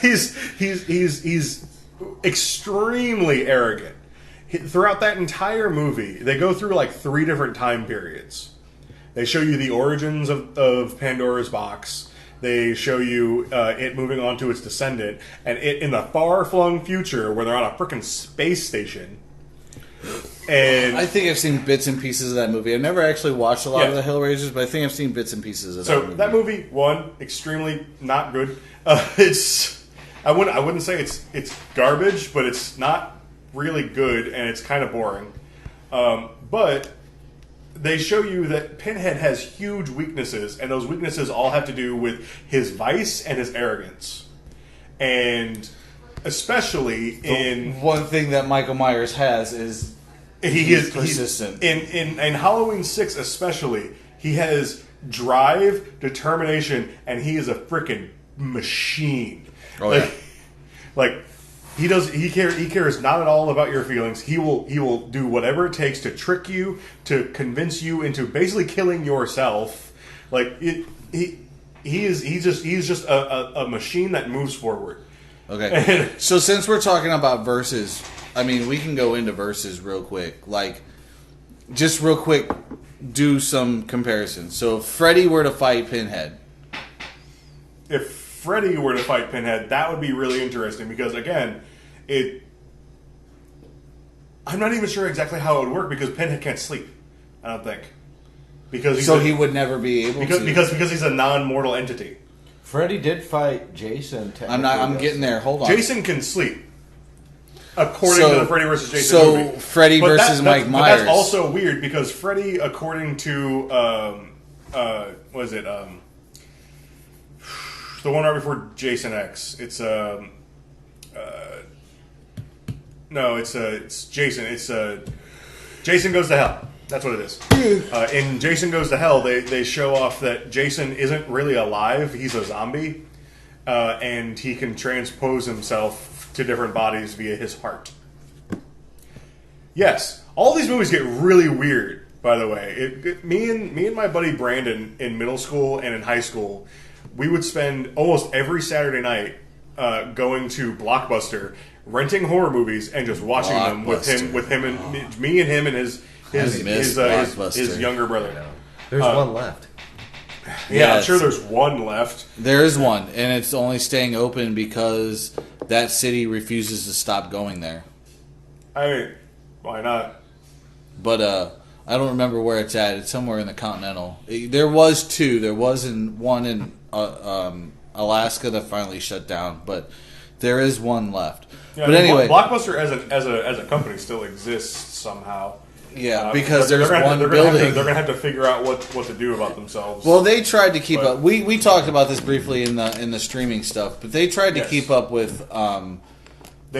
He's extremely arrogant. Throughout that entire movie, they go through like 3 different time periods. They show you the origins of Pandora's box. They show you it moving on to its descendant, and it in the far-flung future where they're on a frickin' space station. And I think I've seen bits and pieces of that movie. I've never actually watched a lot of Yeah. the Hellraisers, but I think I've seen bits and pieces of so that movie. one, extremely not good. I wouldn't say it's garbage, but it's not really good, and it's kind of boring. But they show you that Pinhead has huge weaknesses, and those weaknesses all have to do with his vice and his arrogance. And especially in One thing that Michael Myers has is he's persistent. In Halloween 6 especially, he has drive, determination, and he is a freaking machine. Oh, like, yeah. like he cares not at all about your feelings. He will do whatever it takes to trick you, to convince you into basically killing yourself. Like he's just a machine that moves forward. Okay. So since we're talking about verses, I mean, we can go into verses real quick. Like, just real quick, do some comparisons. So if Freddy were to fight Pinhead. If Freddy were to fight Pinhead, that would be really interesting because, again, I'm not even sure exactly how it would work because Pinhead can't sleep, I don't think. Because he would never be able to. Because he's a non-mortal entity. Freddy did fight Jason. I'm getting there. Hold on. Jason can sleep. According to the Freddy vs. Jason movie. So Freddy But versus Mike but Myers. that's also weird because Freddy, according to what is it? The one right before Jason X. It's Jason. It's Jason Goes to Hell. That's what it is. In Jason Goes to Hell, they show off that Jason isn't really alive. He's a zombie, and he can transpose himself to different bodies via his heart. Yes, all these movies get really weird. By the way, me and my buddy Brandon in middle school and in high school, we would spend almost every Saturday night going to Blockbuster, renting horror movies, and just watching them with him and me and him and his younger brother. There's one left. Yeah, I'm sure there's one left. There is one, and it's only staying open because that city refuses to stop going there. I mean, why not? But I don't remember where it's at. It's somewhere in the Continental. There was 2. There was one in Alaska that finally shut down, but there is one left. Yeah, but anyway, Blockbuster as a company still exists somehow. Yeah, because there's one building. building. They're going to have to figure out what to do about themselves. Well, they tried to keep up. We talked about this briefly in the streaming stuff, but they tried to keep up with. That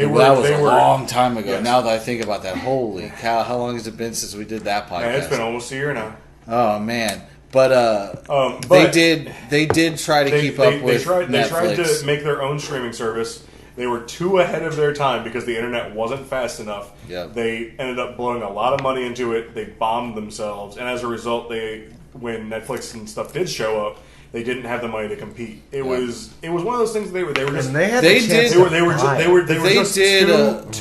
was a long time ago. Yes. Now that I think about that, holy cow! How long has it been since we did that podcast? Man, it's been almost a year now. Oh man, but but they did try to keep up with Netflix. They tried to make their own streaming service. They were too ahead of their time because the internet wasn't fast enough. Yep. They ended up blowing a lot of money into it. They bombed themselves, and as a result, when Netflix and stuff did show up, they didn't have the money to compete. It was one of those things. They were just And they had They the chance did- to they were just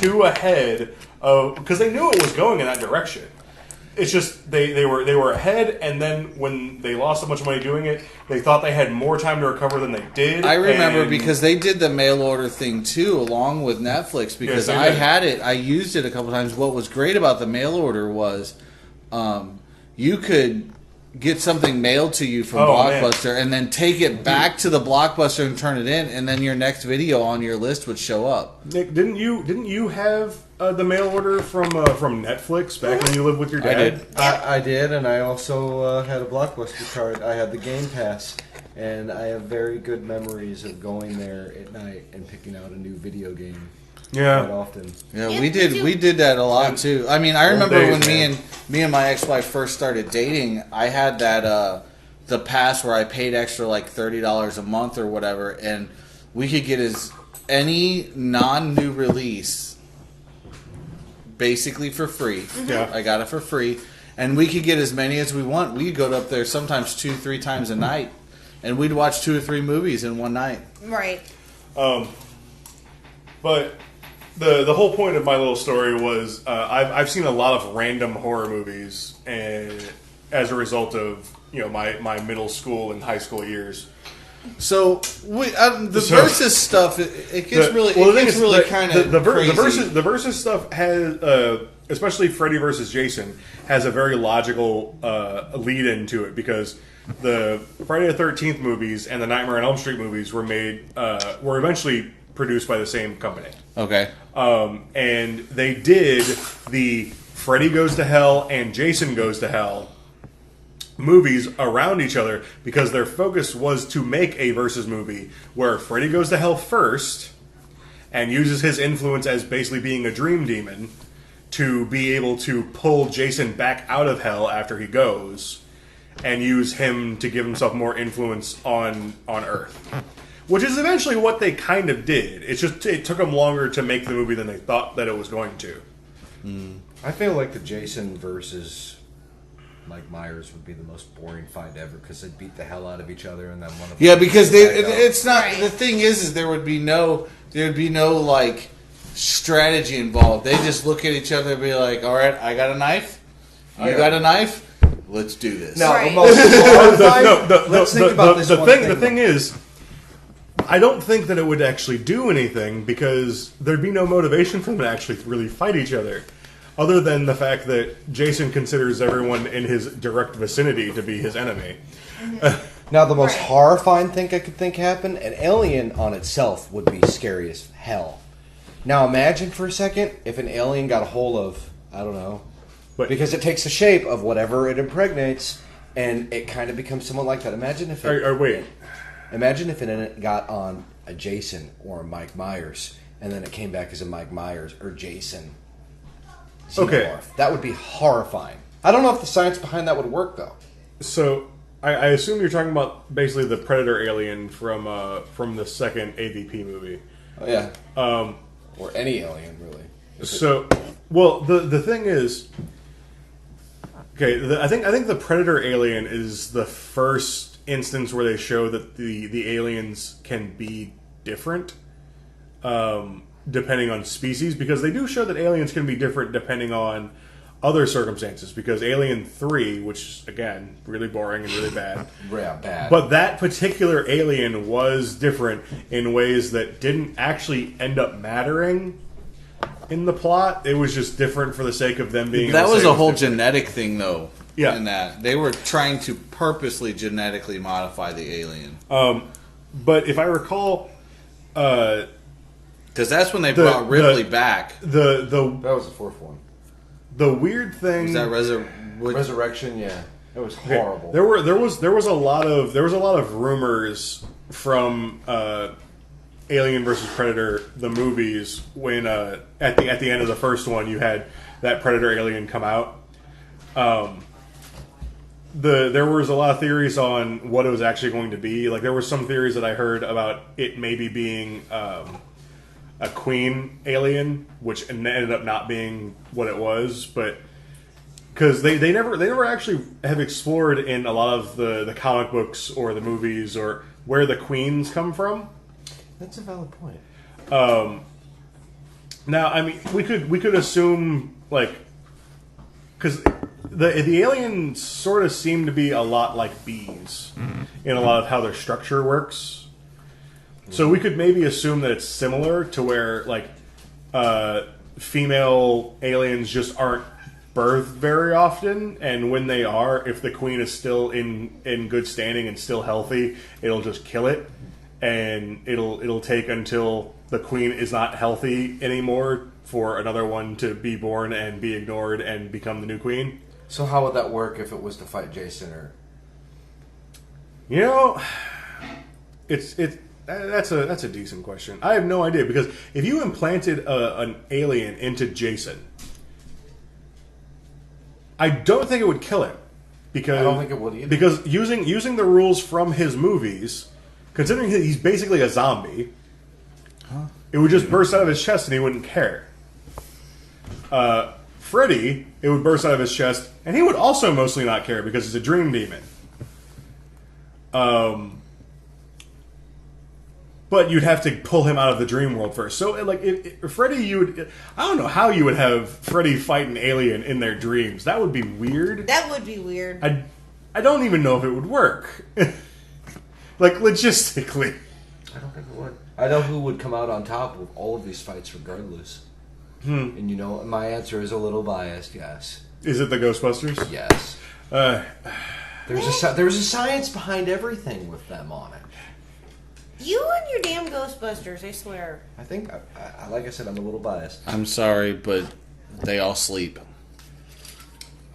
too ahead of because they knew it was going in that direction. It's just they were ahead, and then when they lost so much money doing it, they thought they had more time to recover than they did. I remember and- because they did the mail order thing too, along with Netflix. Because Yes, they I did. had it, I used it a couple times. What was great about the mail order was, you could get something mailed to you from Oh, man. Blockbuster and then take it back to the Blockbuster and turn it in, and then your next video on your list would show up. Nick, didn't you have the mail order from Netflix back when you lived with your dad? I did. I did, and I also had a Blockbuster card. I had the Game Pass, and I have very good memories of going there at night and picking out a new video game quite Yeah. often. Yeah, Yeah, we did. me too. We did that a lot too. I mean, I remember days, when man. me and my ex-wife first started dating. I had that the pass where I paid extra like $30 a month or whatever, and we could get any non-new release basically for free. Yeah. I got it for free, and we could get as many as we want. We'd go up there sometimes 2-3 times a night, and we'd watch 2 or 3 movies in one night. Right. But the whole point of my little story was I've seen a lot of random horror movies, and as a result of my middle school and high school years. So the So- versus stuff, it gets really kind of the crazy. versus stuff has especially Freddy versus Jason has a very logical lead into it, because the Friday the 13th movies and the Nightmare on Elm Street movies were eventually produced by the same company. Okay. And they did the Freddy Goes to Hell and Jason Goes to Hell movies around each other, because their focus was to make a versus movie where Freddy goes to hell first and uses his influence as basically being a dream demon to be able to pull Jason back out of hell after he goes, and use him to give himself more influence on Earth. Which is eventually what they kind of did. It's just it took them longer to make the movie than they thought that it was going to. I feel like the Jason versus Mike Myers would be the most boring fight ever, because they'd beat the hell out of each other, and then one of them Yeah, because would back up. it's not. Right. The thing is there would be no like strategy involved. They just look at each other and be like, "All right, I got a knife. You got a knife. Let's do this." Now, Right. the most horrifying- let's think about this the one thing. thing. The thing is, I don't think that it would actually do anything, because there'd be no motivation for them to actually really fight each other, other than the fact that Jason considers everyone in his direct vicinity to be his enemy. Now, the most Right. horrifying thing I could think happened, an alien on itself would be scary as hell. Now, imagine for a second if an alien got a hold of, I don't know, But- because it takes the shape of whatever it impregnates, and it kind of becomes someone like that. Imagine if it, Wait, imagine if it got on a Jason or a Mike Myers, and then it came back as a Mike Myers or Jason Okay. xenomorph. That would be horrifying. I don't know if the science behind that would work, though. so I assume you're talking about basically the Predator alien from the second AVP movie. Oh, yeah. Or any alien, really. So, well, the thing is, okay, I think the Predator alien is the first instance where they show that the aliens can be different, depending on species, because they do show that aliens can be different depending on other circumstances. Because Alien 3, which again really boring and really bad. Yeah, bad. But that particular alien was different in ways that didn't actually end up mattering in the plot. It was just different for the sake of them being. That able to was say a it whole different. genetic thing, though. Yeah. In that they were trying to purposely genetically modify the alien, But if I recall, because that's when they brought Ripley back. the that was the fourth one. the weird thing. Is that Resurrection, yeah. It was Okay, horrible. There was a lot of rumors from Alien versus Predator, the movies, when at the end of the first one you had that Predator alien come out. There was a lot of theories on what it was actually going to be. Like, there were some theories that I heard about it maybe being a queen alien, which ended up not being what it was, but because they never actually have explored in a lot of the comic books or the movies or where the queens come from. That's a valid point. Now, I mean, we could assume, like, because the aliens sort of seem to be a lot like bees in a lot of how their structure works. So we could maybe assume that it's similar to where, like, female aliens just aren't birthed very often, and when they are, if the queen is still in good standing and still healthy, it'll just kill it, and it'll take until the queen is not healthy anymore for another one to be born and be ignored and become the new queen. So how would that work if it was to fight Jason or? You know, that's a decent question. I have no idea, because if you implanted an alien into Jason, I don't think it would kill him. Because I don't think it would either. Because using the rules from his movies, considering he's basically a zombie, it would just burst out of his chest and he wouldn't care. Freddy, it would burst out of his chest, and he would also mostly not care because he's a dream demon. But you'd have to pull him out of the dream world first. So, like, if Freddy, I don't know how you would have Freddy fight an alien in their dreams. That would be weird. That would be weird. I don't even know if it would work. Like, logistically. I don't think it would. I know who would come out on top of all of these fights regardless. And you know, my answer is a little biased, yes. Is it the Ghostbusters? Yes. There's a science behind everything with them on it. You and your damn Ghostbusters, I swear. I think, like I said, I'm a little biased. I'm sorry, but they all sleep.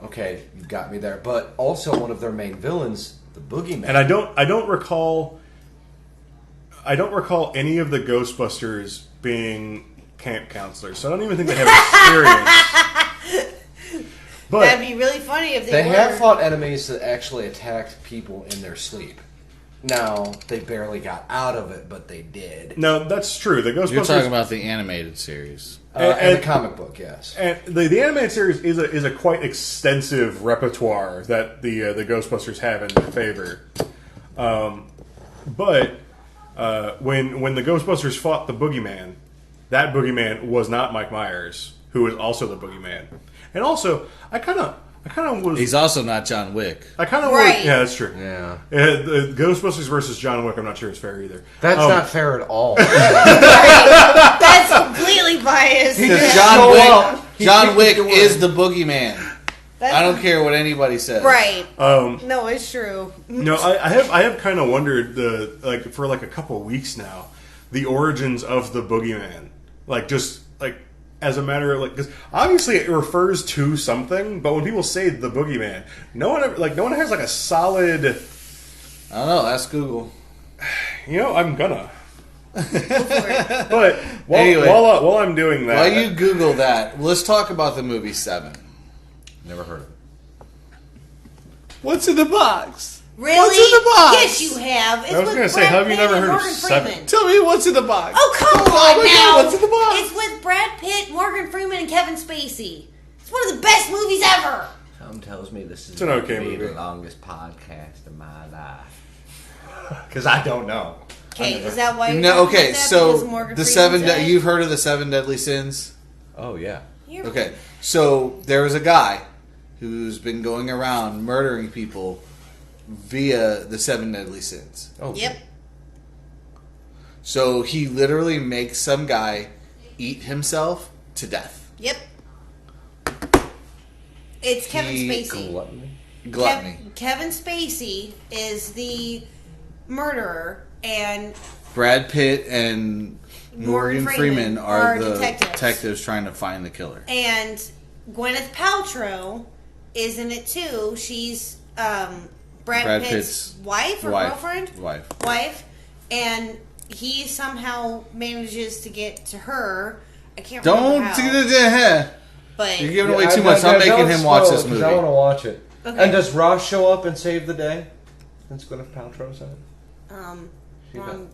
Okay, you got me there. But also one of their main villains, the Boogeyman. And I don't recall any of the Ghostbusters being camp counselors, so I don't even think they have experience. But That'd be really funny if they were. have fought enemies that actually attacked people in their sleep. Now, they barely got out of it, but they did. no, that's true. The Ghostbusters. You're talking about the animated series. And the comic book, yes. And the animated series is a quite extensive repertoire that the Ghostbusters have in their favor. But when the Ghostbusters fought the Boogeyman, that Boogeyman was not Mike Myers, who is also the Boogeyman. And also, I kind of was. He's also not John Wick. I kind of Right. Yeah, that's true. Yeah. The Ghostbusters versus John Wick, I'm not sure it's fair either. That's not fair at all. That's completely biased. John Wick is the boogeyman. I don't care what anybody says. Right. No, it's true. No, I have kind of wondered for a couple weeks now, the origins of the Boogeyman, as a matter of because obviously it refers to something, but when people say the Boogeyman, no one has a solid. I don't know. Ask Google. I'm gonna. Go for it. But while I'm doing that, While you Google that, let's talk about the movie Seven. Never heard of it. What's in the box? Really? What's in the box? Yes, you have. It's I was with gonna say, Brad have you Pitt never and heard of Morgan Seven? Freeman. Tell me what's in the box. Oh, come on my now. God, what's in the box? It's with Brad Pitt, Morgan Freeman, and Kevin Spacey. It's one of the best movies ever. Tom tells me this is It's an okay movie. the longest podcast of my life. Because I don't know. Okay, is that why you're No, talking okay. about that? So Because Morgan the Freeman's in it? you've heard of the 7 Deadly Sins? Oh, yeah. You're- Okay, so there was a guy who's been going around murdering people via the 7 Deadly Sins. Oh, Yep. So he literally makes some guy eat himself to death. Yep. It's Kevin Spacey. Gluttony. Kevin Spacey is the murderer, and Brad Pitt and Morgan Freeman are the detectives. detectives trying to find the killer. And Gwyneth Paltrow is in it too. She's Brad Pitt's wife or girlfriend? Wife. And he somehow manages to get to her. I can't remember how. Don't. But You're giving away too much. I'm making him watch this movie. I want to watch it. Okay. And does Ross show up and save the day? Since Gwyneth Paltrow's in it. wrong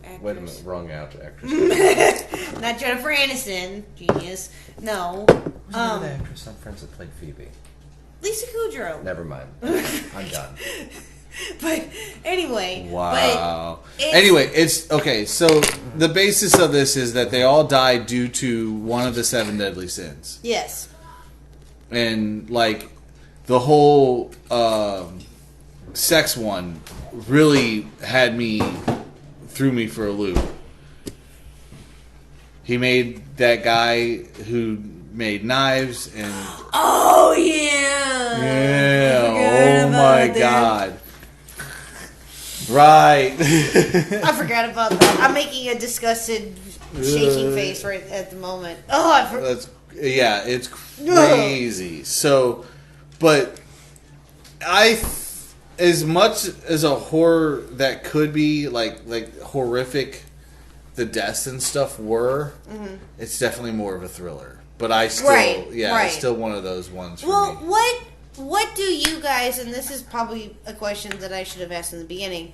actress. Wait a minute, wrong actress. Not Jennifer Aniston, genius. No. Who's the actress on Friends that played Phoebe? Lisa Kudrow. Never mind. I'm done. But anyway. Wow. But Anyway, it's okay. So the basis of this is that they all died due to one of the 7 deadly sins, Yes. and the whole sex one really threw me for a loop. He made that guy who made knives and Oh yeah. yeah. I forgot Oh about my that. god. Right. I forgot about that. I'm making a disgusted, shaking face right at the moment. Oh, I forgot. That's yeah, it's crazy. So, but as much as a horror that could be like horrific, the deaths and stuff were, it's definitely more of a thriller. But I still, it's still one of those ones. For Well, me. what do you guys? And this is probably a question that I should have asked in the beginning.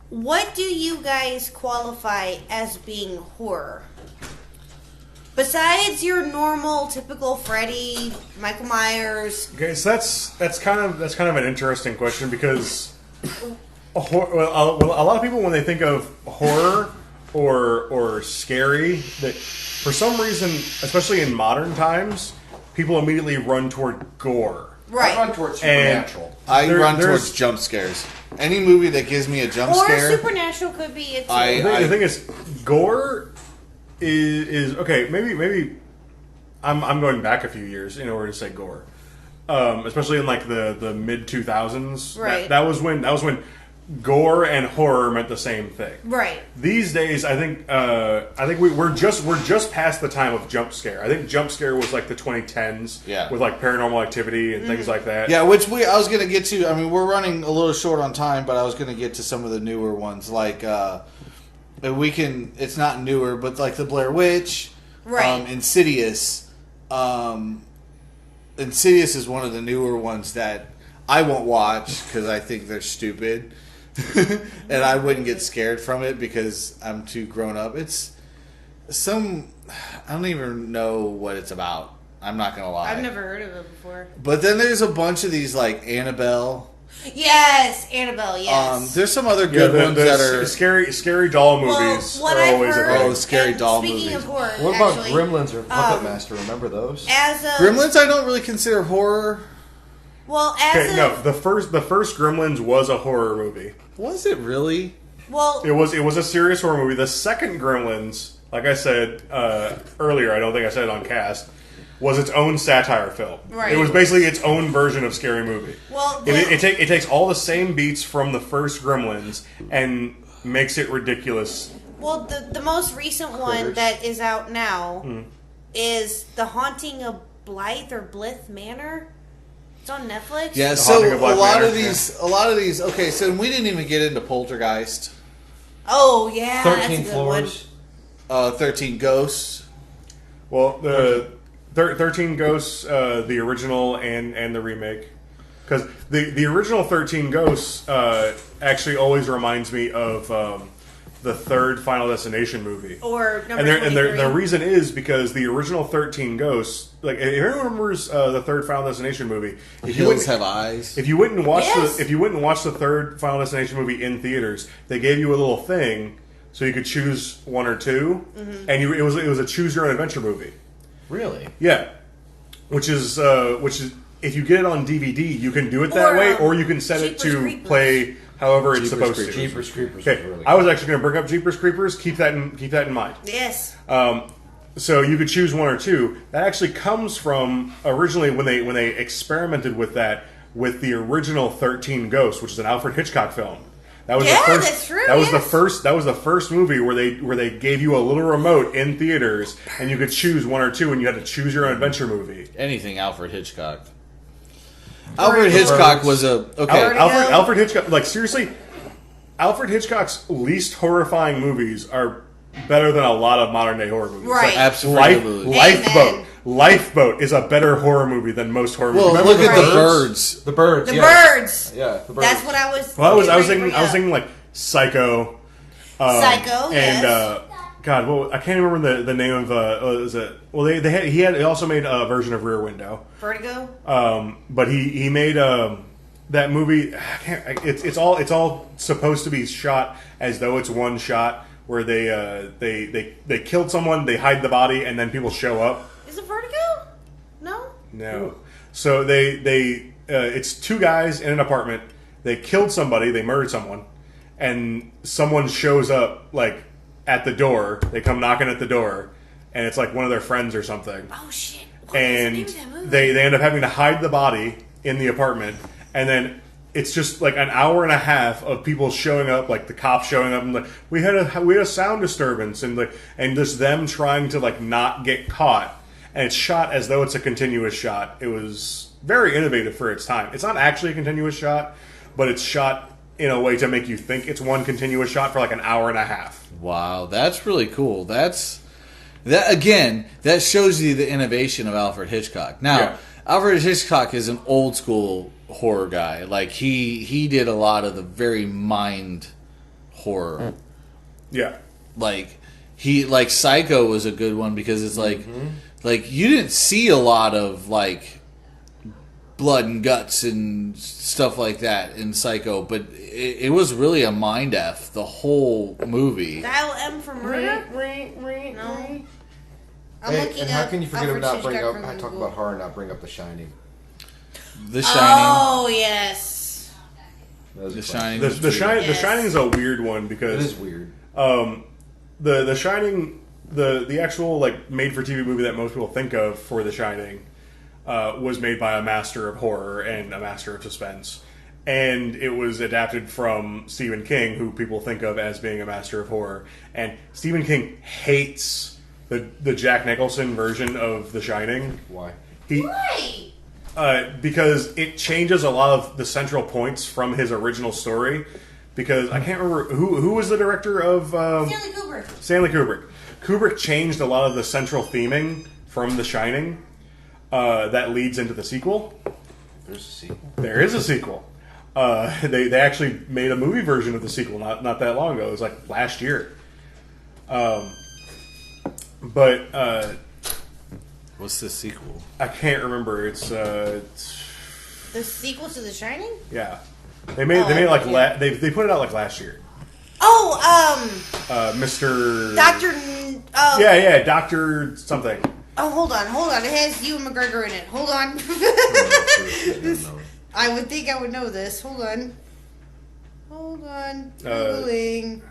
What do you guys qualify as being horror? Besides your normal, typical Freddy, Michael Myers. Okay, so that's kind of an interesting question because a lot of people when they think of horror or scary, that for some reason, especially in modern times, people immediately run toward gore. Right. I run towards supernatural. I run there's- towards jump scares. Any movie that gives me a jump Or scare, supernatural could be it too. The thing is, gore is okay. Maybe I'm going back a few years in order to say gore, especially in like the mid 2000s. Right. That was when gore and horror meant the same thing. Right. These days, I think we're just past the time of jump scare. I think jump scare was like the 2010s, Yeah. with like Paranormal Activity and things like that. yeah, which I was gonna get to. I mean, we're running a little short on time, but I was gonna get to some of the newer ones, like we can. It's not newer, but like the Blair Witch, Right. Insidious. Insidious is one of the newer ones that I won't watch because I think they're stupid, and I wouldn't get scared from it because I'm too grown up. It's I don't even know what it's about. I'm not gonna lie. I've never heard of it before. But then there's a bunch of these like Annabelle. Yes, Annabelle. Yes. There's some other Yeah, good ones that are. scary doll movies what are I've always heard, a Oh, scary and doll speaking movies. of horror, What about actually, Gremlins or Puppet Master? Remember those? As a Gremlins, I don't really consider horror. well, as Okay, a no, the first Gremlins was a horror movie. Was it really? well, It was a serious horror movie. The second Gremlins, like I said earlier, I don't think I said it on cast, was its own satire film. Right. It was basically its own version of Scary Movie. well, It takes all the same beats from the first Gremlins and makes it ridiculous. well, the most recent one Critters. that is out now is The Haunting of Blythe or Blith Manor. It's on Netflix. Yeah. The So Haunting of a Black lot Manor, of these. Okay, so we didn't even get into Poltergeist, Oh yeah. that's a 13 good Floors. 13 Ghosts. Well, the 13 Ghosts, the original and the remake. Because the original 13 Ghosts actually always reminds me of the third Final Destination movie. Or number And 23. the reason is because the original 13 Ghosts, like if anyone remembers the third Final Destination movie, if you Hills went, have eyes. if you went and watched Yes. if you went and watched the third Final Destination movie in theaters, they gave you a little thing so you could choose one or two, Mm-hmm. and it was a choose your own adventure movie. Really? Yeah, which is if you get it on DVD, you can do it that Or, way, or you can set it Jeepers to Creepers. play however it's Jeepers supposed Creepers. to. Jeepers Creepers Okay, was really I was actually going to bring up Jeepers Creepers. Keep that in mind. Yes. So you could choose one or two. That actually comes from originally when they experimented with that with the original 13 Ghosts, which is an Alfred Hitchcock film. That was Yeah, the first, that's true, That was the yes. first. That was the first movie where they gave you a little remote in theaters, and you could choose one or two, and you had to choose your own adventure movie. Anything Alfred Hitchcock. Alfred Hitchcock was a okay. Vertigo. Alfred Hitchcock, like seriously, Alfred Hitchcock's least horrifying movies are better than a lot of modern day horror movies. Right. Like, Absolutely. Lifeboat. Lifeboat is a better horror movie than most horror Well, movies. look at Right. the birds. The Birds. The yes. Birds. Yeah, the Birds. That's what I was. Well, I was getting thinking ready to I was bring thinking like Psycho. Psycho, And yes. God, well, I can't remember the name of is it? Well, he also made a version of Rear Window. up. Vertigo. But he made that movie. It's all supposed to be shot as though it's one shot where they killed someone, they hide the body, and then people show up. Is it Vertigo? No. No, so they it's two guys in an apartment. They killed somebody, they murdered someone, and someone shows up like at the door. They come knocking at the door, and it's like one of their friends or something. Oh shit. and name of that movie? they end up having to hide the body in the apartment, and then it's just like an hour and a half of people showing up, like the cops showing up, and like we had a sound disturbance, and just them trying to like not get caught, and it's shot as though it's a continuous shot. It was very innovative for its time. It's not actually a continuous shot, but it's shot in a way to make you think it's one continuous shot for like an hour and a half. Wow, that's really cool. That shows you the innovation of Alfred Hitchcock. Now, Yeah. Alfred Hitchcock is an old school horror guy. Like he did a lot of the very mind horror. Yeah. Like Psycho was a good one because it's like you didn't see a lot of like blood and guts and stuff like that in Psycho, but it was really a mind f the whole movie. Dial M for murder? No. I'm Hey, looking and how up can you forget Alfred about bring Hitchcock up? from I talk Google. about horror, and not bring up The Shining. The Shining. Oh yes. That was a The classic. Shining. The Yes. Shining's a weird one It because is weird. The Shining, the actual like made for TV movie that most people think of for The Shining, was made by a master of horror and a master of suspense, and it was adapted from Stephen King, who people think of as being a master of horror. And Stephen King hates the Jack Nicholson version of The Shining. Why? He Right. because it changes a lot of the central points from his original story. Because I can't remember who was the director of Stanley Kubrick. Stanley Kubrick. Kubrick changed a lot of the central theming from The Shining that leads into the sequel. There's a sequel. There is a sequel. They actually made a movie version of the sequel not that long ago. It was like last year. But What's the sequel? I can't remember. It's The sequel to The Shining? yeah. They made it like they put it out like last year. Oh, Mr. Doctor. Oh, Yeah, Doctor something. Oh, hold on. It has Ewan McGregor in it. Hold on. I would think I would know this. Hold on. Googling.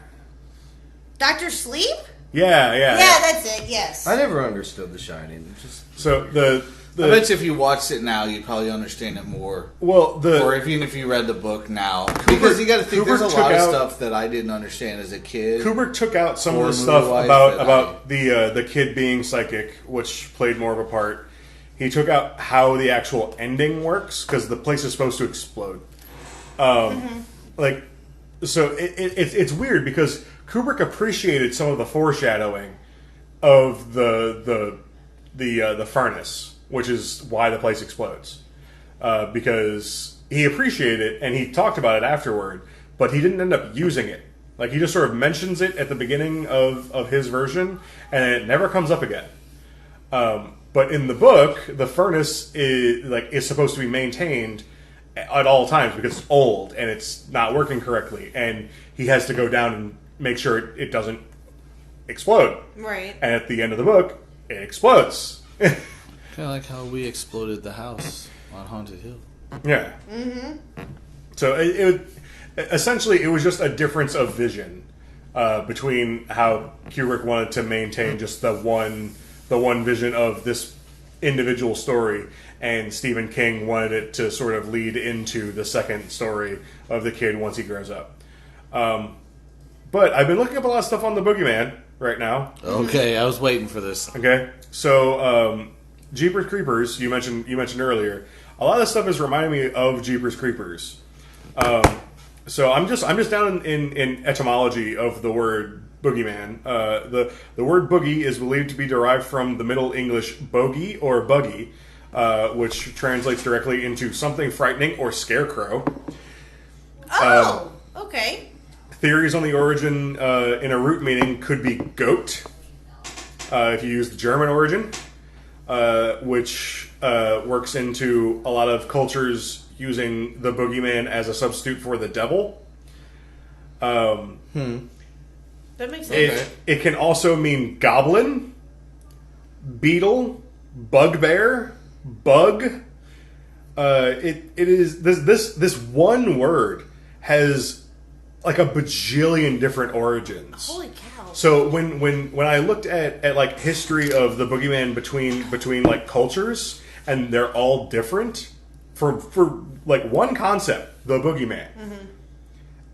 Doctor Sleep? Yeah. Yeah, that's it. Yes. I never understood The Shining. Just So the I bet you if you watched it now, you'd probably understand it more. well the Or even if you read the book now, because you got to think Kubrick there's a took lot of out- stuff that I didn't understand as a kid. Kubrick took out some of Horror the stuff movie-wise about that the kid being psychic, which played more of a part. He took out how the actual ending works because the place is supposed to explode. Like, so it's weird because Kubrick appreciated some of the foreshadowing of the furnace, which is why the place explodes, because he appreciated it and he talked about it afterward, but he didn't end up using it. Like he just sort of mentions it at the beginning of his version, and it never comes up again. But in the book, the furnace is supposed to be maintained at all times because it's old and it's not working correctly, and he has to go down and make sure it doesn't explode. Right. And at the end of the book, it explodes. Kind of like how we exploded the house on Haunted Hill. Yeah. Mm-hmm. So essentially it was just a difference of vision between how Kubrick wanted to maintain just the one vision of this individual story, and Stephen King wanted it to sort of lead into the second story of the kid once he grows up. But I've been looking up a lot of stuff on the Boogeyman right now. Okay, I was waiting for this. Okay, so Jeepers Creepers, you mentioned earlier. A lot of this stuff is reminding me of Jeepers Creepers. So I'm just down in etymology of the word boogeyman. The word boogie is believed to be derived from the Middle English bogey or buggy, which translates directly into something frightening or scarecrow. Oh, okay. Theories on the origin in a root meaning could be goat, if you use the German origin, which works into a lot of cultures using the boogeyman as a substitute for the devil. That makes sense. It can also mean goblin, beetle, bugbear, bug. It is this one word has like a bajillion different origins. Holy cow. So when I looked at like history of the boogeyman between like cultures, and they're all different for like one concept, the boogeyman,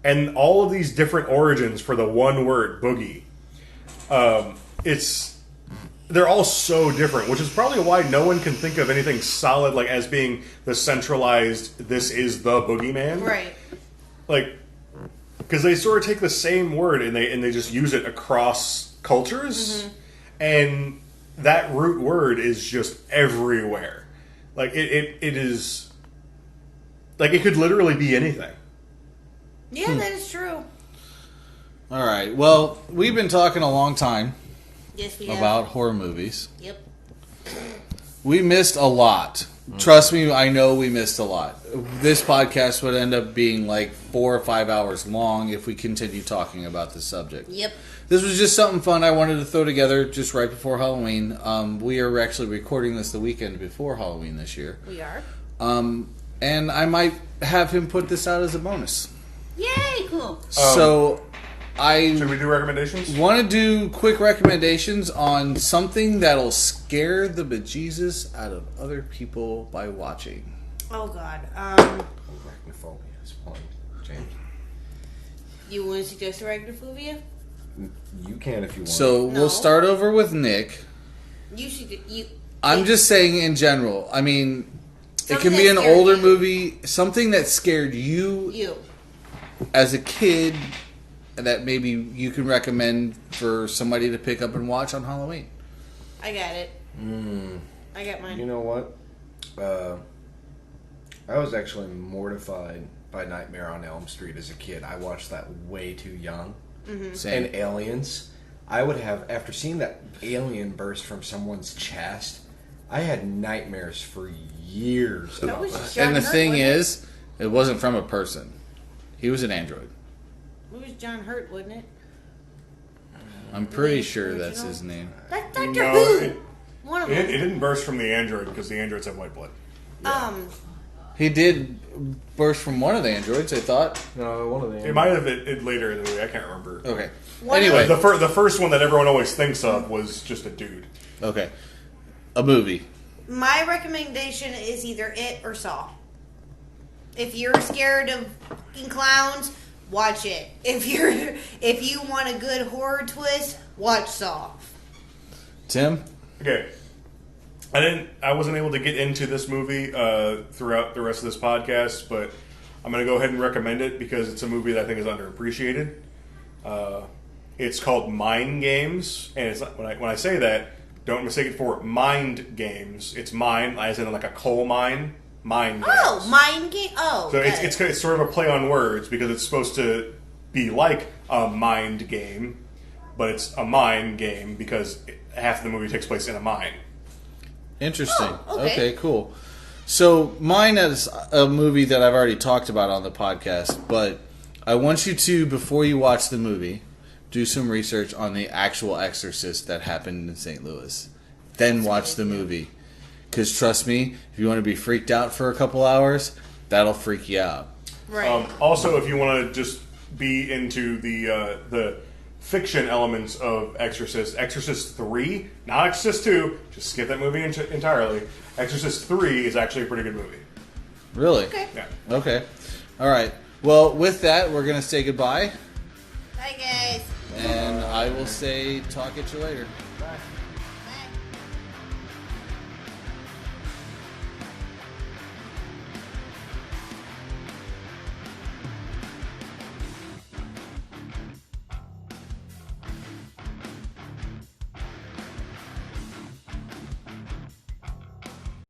and all of these different origins for the one word boogie. They're all so different, which is probably why no one can think of anything solid like as being the centralized. This is the boogeyman, Right. like. Because they sort of take the same word and they just use it across cultures, and that root word is just everywhere. Like it is, like it could literally be anything. Yeah, that is true. All right. Well, we've been talking a long time Yes, we have. about horror movies. Yep. We missed a lot. Trust me, I know we missed a lot. This podcast would end up being like 4 or 5 hours long if we continue talking about this subject. Yep. This was just something fun I wanted to throw together just right before Halloween. We are actually recording this the weekend before Halloween this year. We are. And I might have him put this out as a bonus. Yay, cool. So I Should we do recommendations? want to do quick recommendations on something that'll scare the bejesus out of other people by watching. Oh, God. Arachnophobia is one, James. You want to suggest arachnophobia? You can if you want. So No. we'll start over with Nick. You should. I'm just saying in general. I mean, it Something can be that an scared older you. movie, something that scared you as a kid that maybe you can recommend for somebody to pick up and watch on Halloween. I got it. I got mine. You know what? I was actually mortified by Nightmare on Elm Street as a kid. I watched that way too young. Same. And Aliens. I would have, after seeing that alien burst from someone's chest, I had nightmares for years That about was that. John And the Hurt, thing wasn't it? is, it wasn't from a person. He was an android. It was John Hurt, wasn't it? I'm pretty The sure that's original? his name. That's Doctor No, Who. One of It them. didn't burst from the android because the androids have white blood. He did burst from one of the androids, I thought. No, one of the It might have it later in the movie. I can't remember. Okay. One of Anyway, The first one that everyone always thinks of was just a dude. okay. A movie. My recommendation is either It or Saw. If you're scared of fucking clowns, watch it. If you want a good horror twist, watch Saw. Tim? Okay. I wasn't able to get into this movie throughout the rest of this podcast, but I'm going to go ahead and recommend it because it's a movie that I think is underappreciated. It's called Mind Games, and it's when I say that, don't mistake it for Mind Games. It's mine, as in like a coal mine. Mind Games. Oh, Mind Game. Oh, So got it's sort of a play on words because it's supposed to be like a mind game, but it's a mind game because half of the movie takes place in a mine. Interesting. Oh, okay. Cool. So mine is a movie that I've already talked about on the podcast, but I want you to, before you watch the movie, do some research on the actual exorcist that happened in St. Louis. Then watch the movie. Because trust me, if you want to be freaked out for a couple hours, that'll freak you out. Right. Also, if you want to just be into the fiction elements of Exorcist, Exorcist 3, not Exorcist 2, just skip that movie entirely. Exorcist 3 is actually a pretty good movie. Really? Okay. Yeah. Okay. All right. Well, with that, we're going to say goodbye. Bye, guys. And I will say talk at you later. Bye.